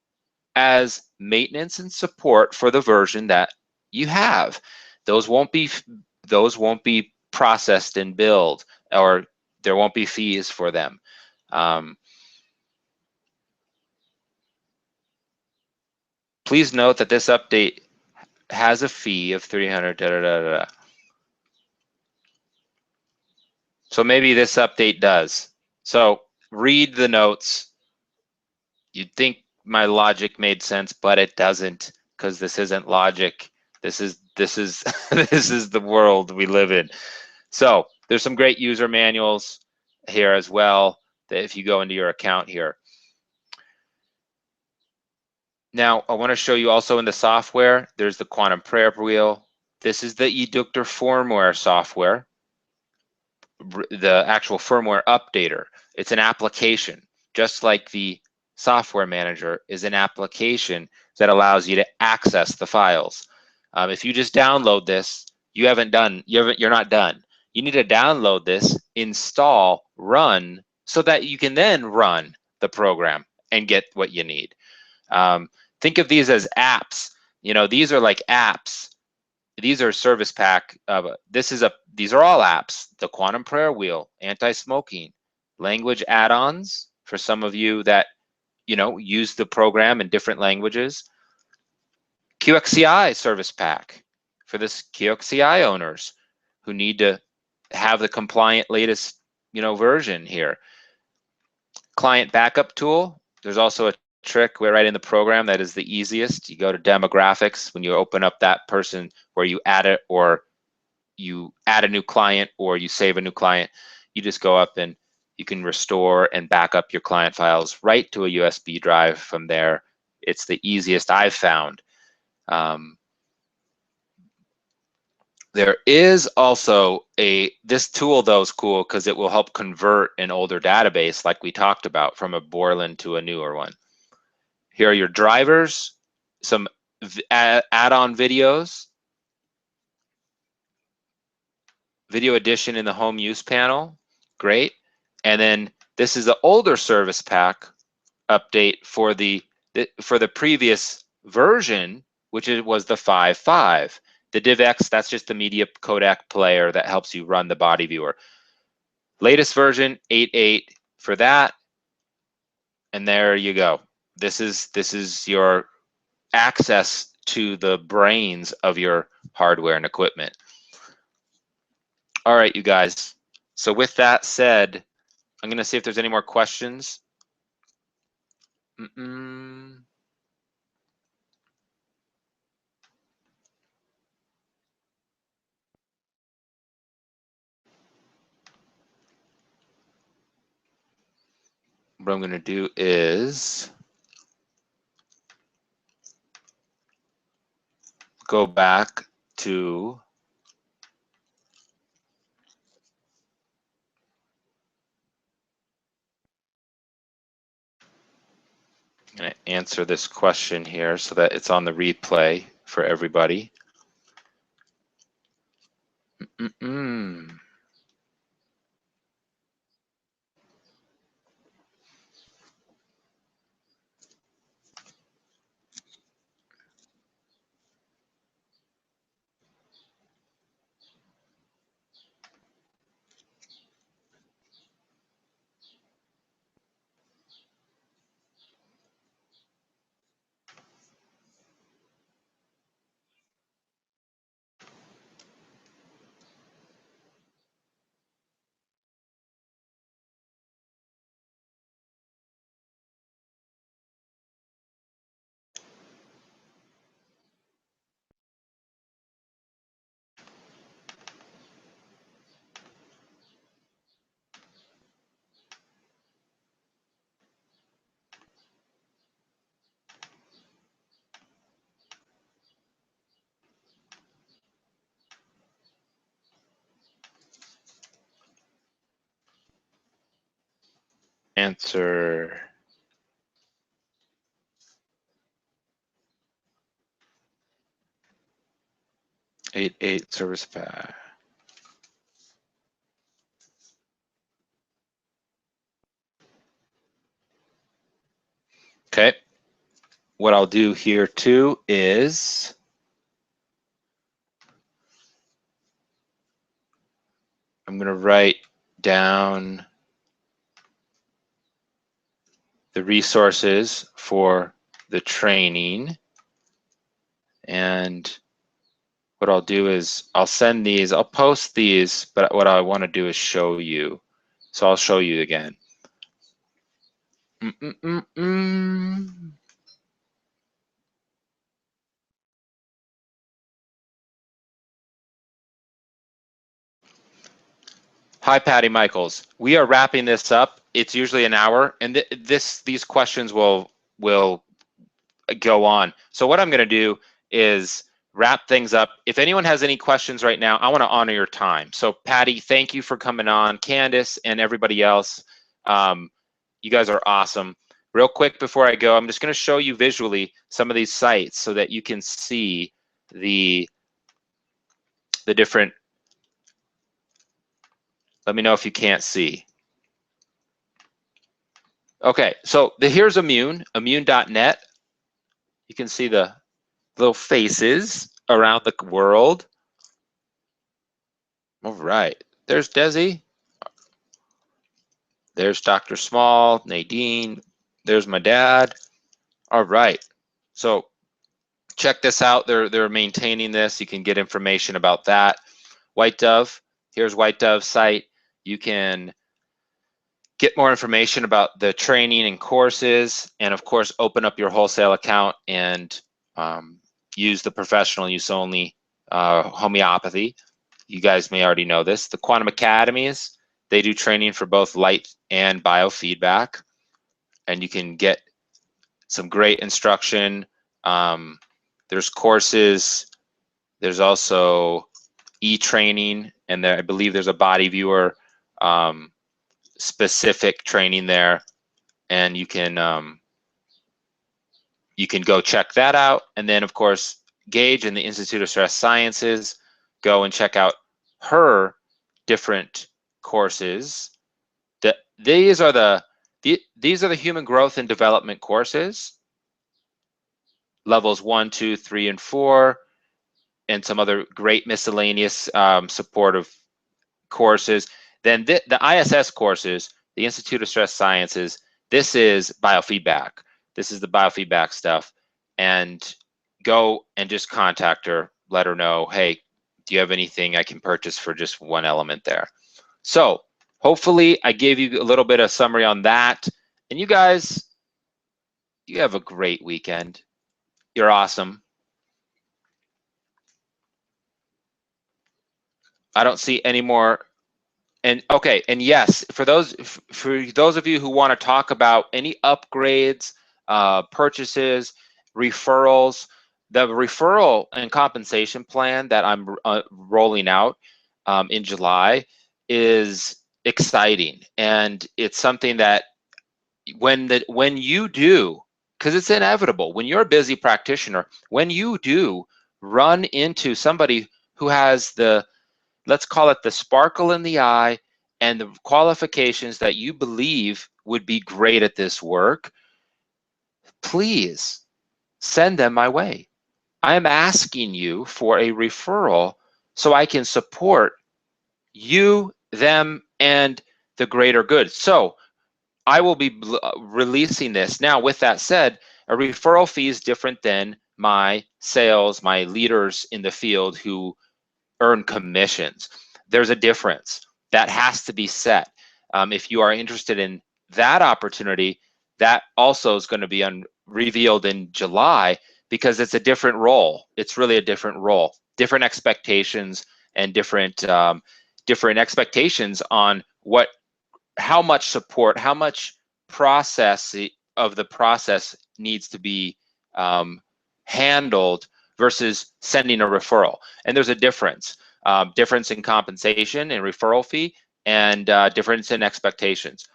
as maintenance and support for the version that you have. Those won't be processed and billed, or there won't be fees for them. Please note that this update has a fee of 300. So maybe this update does. So read the notes. You'd think my logic made sense, but it doesn't, because this isn't logic. This is this is the world we live in. So there's some great user manuals here as well, that if you go into your account here. Now, I want to show you also in the software, there's the Quantum Prayer Wheel. This is the Eductor firmware software, the actual firmware updater. It's an application, just like the software manager is an application that allows you to access the files. If you just download this, you're not done. You need to download this, install, run, so that you can then run the program and get what you need. Think of these as apps. You know, these are like apps. These are service pack. These are all apps. The Quantum Prayer Wheel, anti-smoking, language add-ons for some of you that, you know, use the program in different languages. QXCI service pack for the Kioxi owners who need to have the compliant latest, version here. Client backup tool. There's also a trick right in the program that is the easiest. You go to demographics when you open up that person where you add it, or you add a new client, or you save a new client. You just go up and you can restore and back up your client files right to a USB drive from there. It's the easiest I've found. There is also this tool though is cool because it will help convert an older database like we talked about from a Borland to a newer one. Here are your drivers, some add-on videos, video edition in the home use panel, great. And then this is the older service pack update for the previous version, which was the 5.5. The DivX, that's just the media codec player that helps you run the body viewer. Latest version 8.8 for that, and there you go. This is your access to the brains of your hardware and equipment. All right, you guys. So with that said, I'm going to see if there's any more questions. What I'm going to do is go back to I'm going to answer this question here so that it's on the replay for everybody. Answer 8.8 service pack. Okay. What I'll do here too is I'm going to write down the resources for the training, and what I'll do is I'll send these, I'll post these, but what I want to do is show you. So I'll show you again. Hi, Patty Michaels. We are wrapping this up. It's usually an hour, and these questions will go on. So what I'm going to do is wrap things up. If anyone has any questions right now, I want to honor your time. So Patty, thank you for coming on. Candace and everybody else, you guys are awesome. Real quick before I go, I'm just going to show you visually some of these sites so that you can see the different. Let me know if you can't see. Okay, so here's immune.net. You can see the little faces around the world. All right, there's Desi. There's Dr. Small, Nadine. There's my dad. All right, so check this out. They're maintaining this. You can get information about that. White Dove, here's White Dove's site. You can get more information about the training and courses, and of course, open up your wholesale account and use the professional use only homeopathy. You guys may already know this. The Quantum Academies, they do training for both light and biofeedback, and you can get some great instruction. There's courses, there's also e-training, and I believe there's a body viewer specific training there, and you can go check that out. And then of course, Gage and the Institute of Stress Sciences, go and check out her different courses. These are the human growth and development courses, levels 1, 2, 3, and 4, and some other great miscellaneous supportive courses. Then the ISS courses, the Institute of Stress Sciences, this is biofeedback. This is the biofeedback stuff. And go and just contact her, let her know, hey, do you have anything I can purchase for just one element there? So hopefully I gave you a little bit of summary on that. And you guys, you have a great weekend. You're awesome. I don't see any more. And okay, and yes, for those of you who want to talk about any upgrades, purchases, referrals, the referral and compensation plan that I'm rolling out in July is exciting, and it's something that when you do, because it's inevitable, when you're a busy practitioner, when you do run into somebody who has the, let's call it the sparkle in the eye and the qualifications that you believe would be great at this work, please send them my way. I am asking you for a referral so I can support you, them, and the greater good. So I will be releasing this. Now, with that said, a referral fee is different than my sales, my leaders in the field who earn commissions. There's a difference that has to be set. If you are interested in that opportunity, that also is going to be revealed in July, because it's a different role. It's really a different role, different expectations, and different expectations on how much support, how much process of the process needs to be handled versus sending a referral. And there's a difference in compensation and referral fee, and difference in expectations.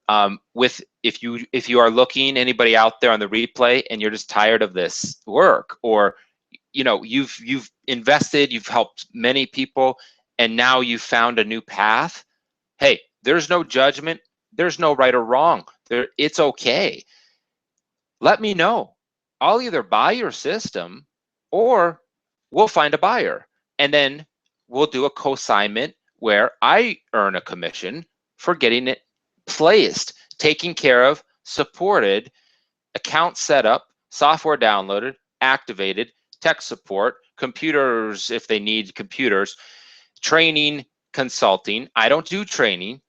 If you are looking, anybody out there on the replay, and you're just tired of this work, or you've invested, you've helped many people, and now you've found a new path, hey, there's no judgment, there's no right or wrong. It's okay. Let me know. I'll either buy your system, or we'll find a buyer, and then we'll do a co-assignment where I earn a commission for getting it placed, taken care of, supported, account set up, software downloaded, activated, tech support, computers if they need computers, training, consulting. I don't do training,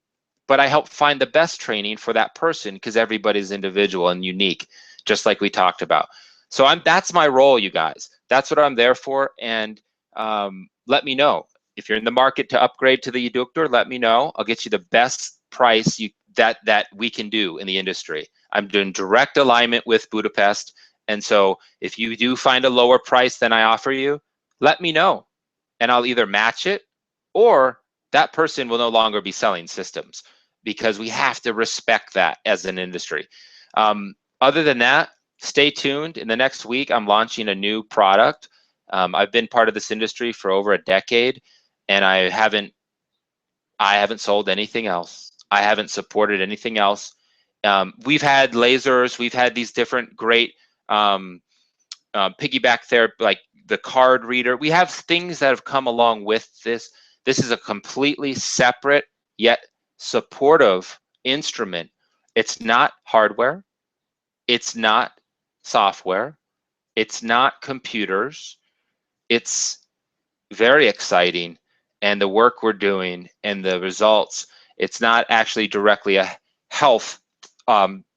but I help find the best training for that person, because everybody's individual and unique, just like we talked about. So that's my role, you guys. That's what I'm there for. And let me know. If you're in the market to upgrade to the Eductor, let me know. I'll get you the best price that we can do in the industry. I'm doing direct alignment with Budapest. And so if you do find a lower price than I offer you, let me know. And I'll either match it, or that person will no longer be selling systems, because we have to respect that as an industry. Other than that, stay tuned. In the next week, I'm launching a new product. I've been part of this industry for over a decade, and I haven't sold anything else. I haven't supported anything else. We've had lasers, we've had these different great piggyback therapy, like the card reader. We have things that have come along with this. This is a completely separate yet supportive instrument. It's not hardware. It's not software. It's not computers. It's very exciting. And the work we're doing and the results, it's not actually directly a health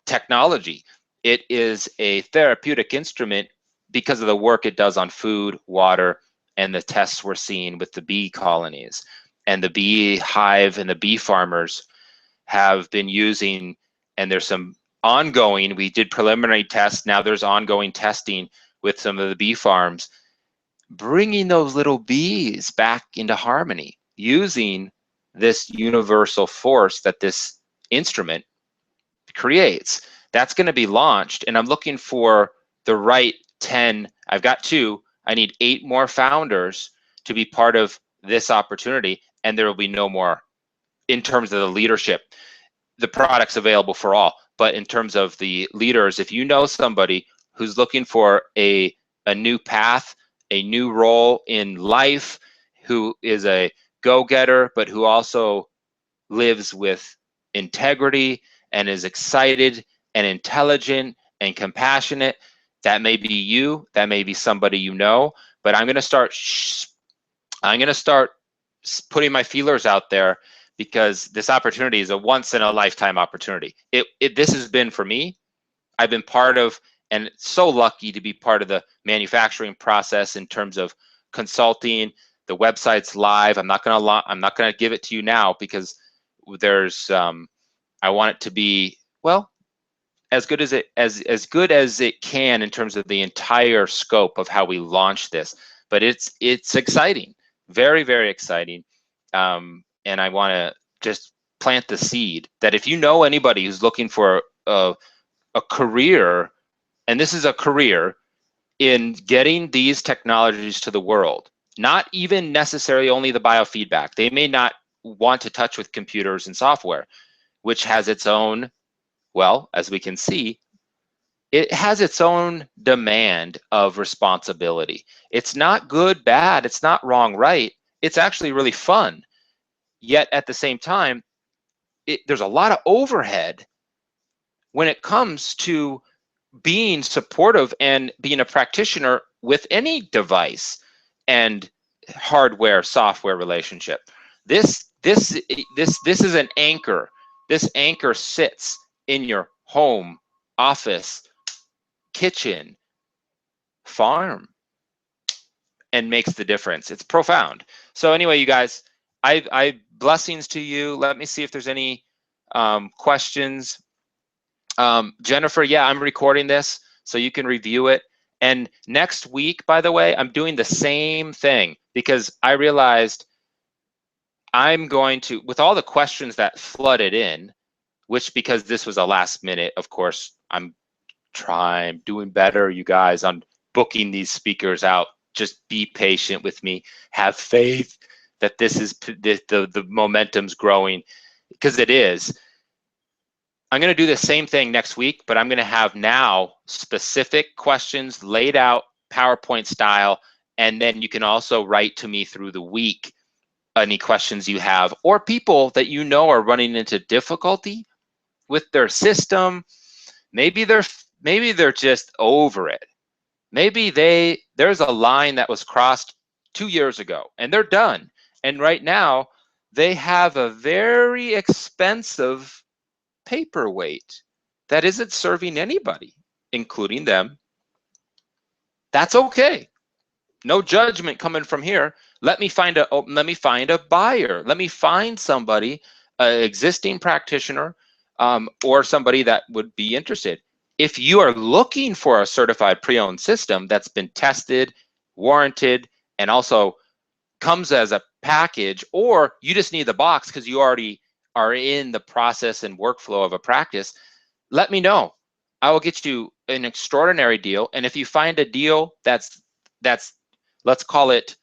technology. It is a therapeutic instrument because of the work it does on food, water, and the tests we're seeing with the bee colonies. And the bee hive and the bee farmers have been using, and there's some ongoing, we did preliminary tests, now there's ongoing testing with some of the bee farms, bringing those little bees back into harmony using this universal force that this instrument creates. That's going to be launched, and I'm looking for the right 10. I've got 2. I need 8 more founders to be part of this opportunity, and there will be no more in terms of the leadership. The product's available for all, but in terms of the leaders, if you know somebody who's looking for a new path, a new role in life, who is a go-getter, but who also lives with integrity and is excited and intelligent and compassionate, that may be you, that may be somebody you know, but I'm going to start putting my feelers out there, because this opportunity is a once in a lifetime opportunity. This has been for me. I've been part of, and so lucky to be part of the manufacturing process in terms of consulting. The website's live. I'm not gonna give it to you now because there's I want it to be, well, as good as it can in terms of the entire scope of how we launch this. But it's exciting, very, very exciting. And I want to just plant the seed that if you know anybody who's looking for a career, and this is a career in getting these technologies to the world, not even necessarily only the biofeedback. They may not want to touch with computers and software, which has its own, well, as we can see, it has its own demand of responsibility. It's not good, bad, it's not wrong, right. It's actually really fun. Yet at the same time, there's a lot of overhead when it comes to being supportive and being a practitioner with any device and hardware software relationship. This is an anchor. This anchor sits in your home, office, kitchen, farm, and makes the difference. It's profound. So anyway, you guys, I blessings to you. Let me see if there's any questions. Jennifer, yeah, I'm recording this so you can review it. And next week, by the way, I'm doing the same thing because I realized I'm going to, with all the questions that flooded in, which because this was a last minute, of course, I'm doing better, you guys, on booking these speakers out. Just be patient with me. Have faith that this is the momentum's growing, because it is. I'm going to do the same thing next week, but I'm going to have now specific questions laid out PowerPoint style, and then you can also write to me through the week any questions you have, or people that you know are running into difficulty with their system. Maybe they're just over it. Maybe there's a line that was crossed 2 years ago and they're done. And right now they have a very expensive paperweight that isn't serving anybody, including them. That's okay. No judgment coming from here. Let me find a buyer. Let me find somebody, an existing practitioner, or somebody that would be interested. If you are looking for a certified pre-owned system that's been tested, warranted, and also comes as a package, or you just need the box because you already are in the process and workflow of a practice, let me know. I will get you an extraordinary deal. And if you find a deal that's let's call it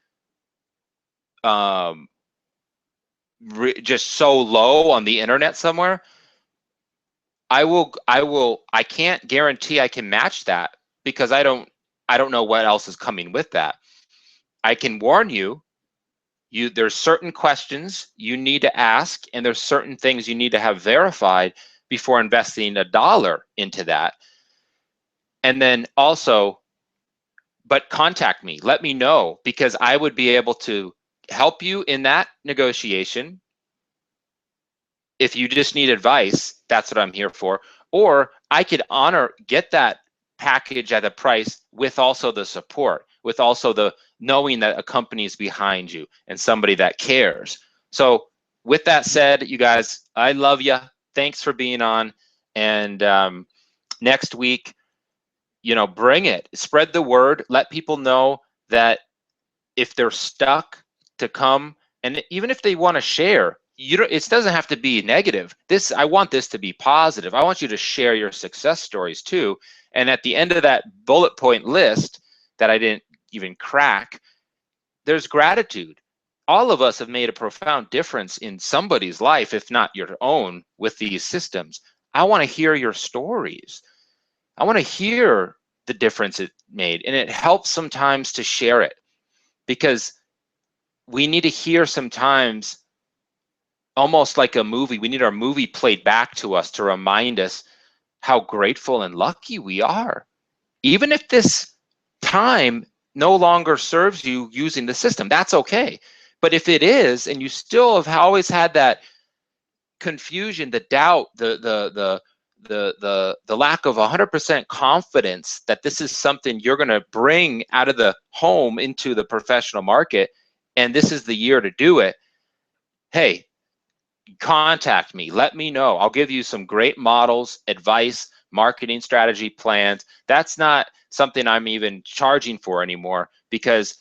just so low on the internet somewhere, I can't guarantee I can match that because I don't know what else is coming with that. I can warn you, there's certain questions you need to ask, and there's certain things you need to have verified before investing $1 into that. And then also, but contact me, let me know, because I would be able to help you in that negotiation. If you just need advice, that's what I'm here for. Or I could get that package at a price with also the support, with also the knowing that a company is behind you and somebody that cares. So with that said, you guys, I love you. Thanks for being on. And next week, bring it. Spread the word. Let people know that if they're stuck, to come, and even if they want to share, it doesn't have to be negative. I want this to be positive. I want you to share your success stories too. And at the end of that bullet point list that I didn't even crack, there's gratitude. All of us have made a profound difference in somebody's life, if not your own, with these systems. I want to hear your stories. I want to hear the difference it made. And it helps sometimes to share it, because we need to hear sometimes, almost like a movie, we need our movie played back to us to remind us how grateful and lucky we are. Even if this time no longer serves you using the system, that's okay. But if it is, and you still have always had that confusion, the doubt, the lack of 100% confidence that this is something you're going to bring out of the home into the professional market, and this is the year to do it, hey, contact me. Let me know. I'll give you some great models, advice, marketing strategy plans. That's not something I'm even charging for anymore, because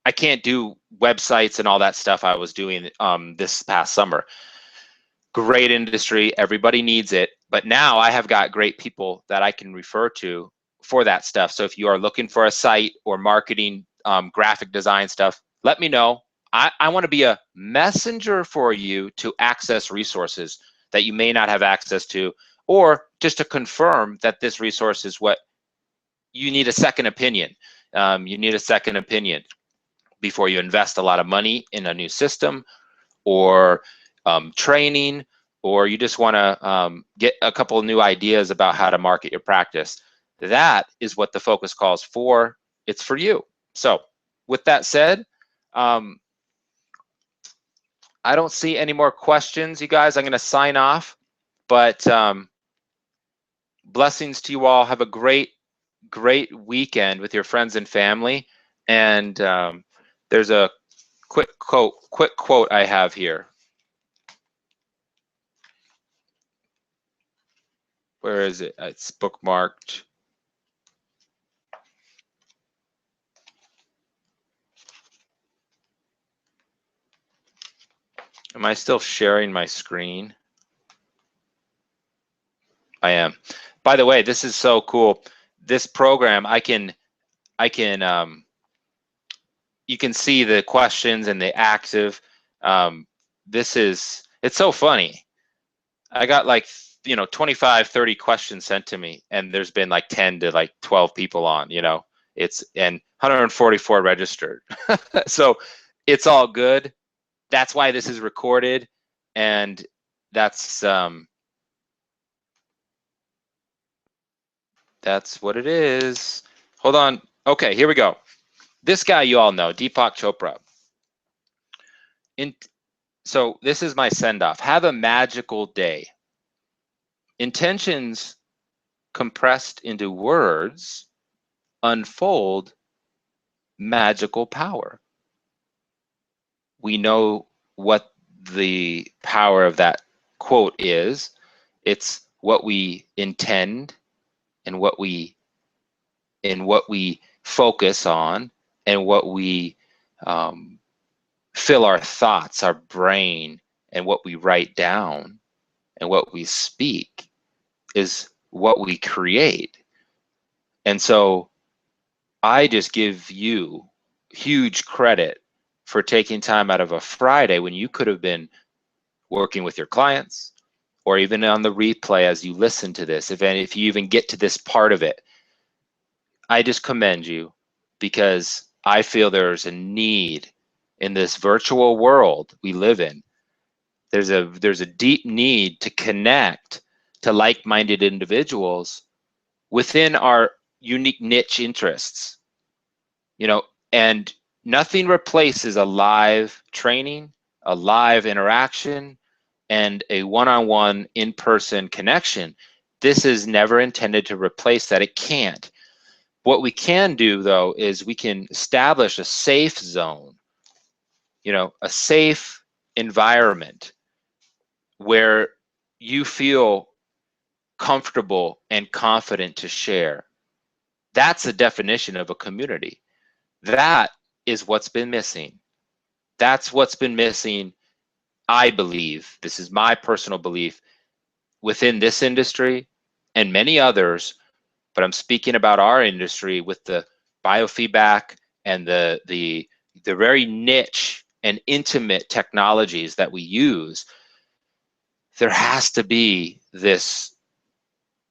I can't do websites and all that stuff I was doing this past summer. Great industry, everybody needs it, but now I have got great people that I can refer to for that stuff. So if you are looking for a site or marketing, graphic design stuff, let me know. I want to be a messenger for you to access resources that you may not have access to, or just to confirm that this resource is what you need. A second opinion. You need a second opinion before you invest a lot of money in a new system or training, or you just want to get a couple of new ideas about how to market your practice. That is what the focus call is for. It's for you. So with that said, I don't see any more questions, you guys. I'm going to sign off, but blessings to you all. Have a great weekend with your friends and family. And there's a quick quote I have here. Where is it? It's bookmarked. Am I still sharing my screen? I am. By the way, this is so cool. This program, you can see the questions and the active. It's so funny. I got like 25, 30 questions sent to me, and there's been like 10 to like 12 people on, and 144 registered. So it's all good. That's why this is recorded, and that's what it is. Hold on. Okay, here we go. This guy you all know, Deepak Chopra. So this is my send-off. Have a magical day. Intentions compressed into words unfold magical power. We know what the power of that quote is. It's what we intend and what we focus on, and what we fill our thoughts, our brain, and what we write down and what we speak is what we create. And so I just give you huge credit for taking time out of a Friday when you could have been working with your clients, or even on the replay as you listen to this. If you even get to this part of it, I just commend you, because I feel there's a need in this virtual world we live in. There's a deep need to connect to like-minded individuals within our unique niche interests. You know, and nothing replaces a live training, a live interaction, and a one-on-one in-person connection. This is never intended to replace that. It can't. What we can do, though, is we can establish a safe zone, you know, a safe environment where you feel comfortable and confident to share. That's the definition of a community. That is what's been missing. That's what's been missing, I believe. This is my personal belief within this industry and many others, but I'm speaking about our industry with the biofeedback and the very niche and intimate technologies that we use. There has to be this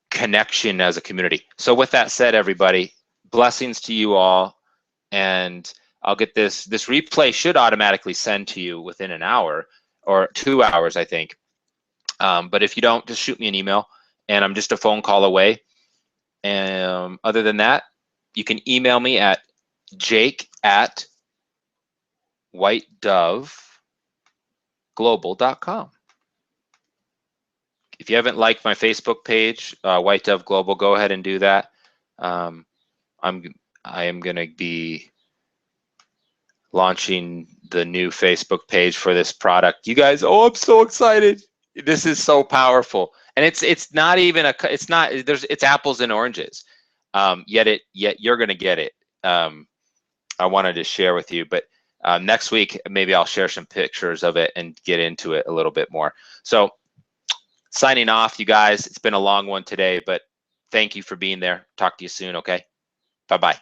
connection as a community. So with that said, everybody, blessings to you all, and I'll get this replay should automatically send to you within an hour or 2 hours, I think. But if you don't, just shoot me an email, and I'm just a phone call away. And other than that, you can email me at jake@whitedoveglobal.com. If you haven't liked my Facebook page, White Dove Global, go ahead and do that. I am going to be launching the new Facebook page for this product. You guys, oh, I'm so excited. This is so powerful. And it's not even it's apples and oranges. Yet you're going to get it. I wanted to share with you, but next week, maybe I'll share some pictures of it and get into it a little bit more. So signing off, you guys. It's been a long one today, but thank you for being there. Talk to you soon, okay? Bye-bye.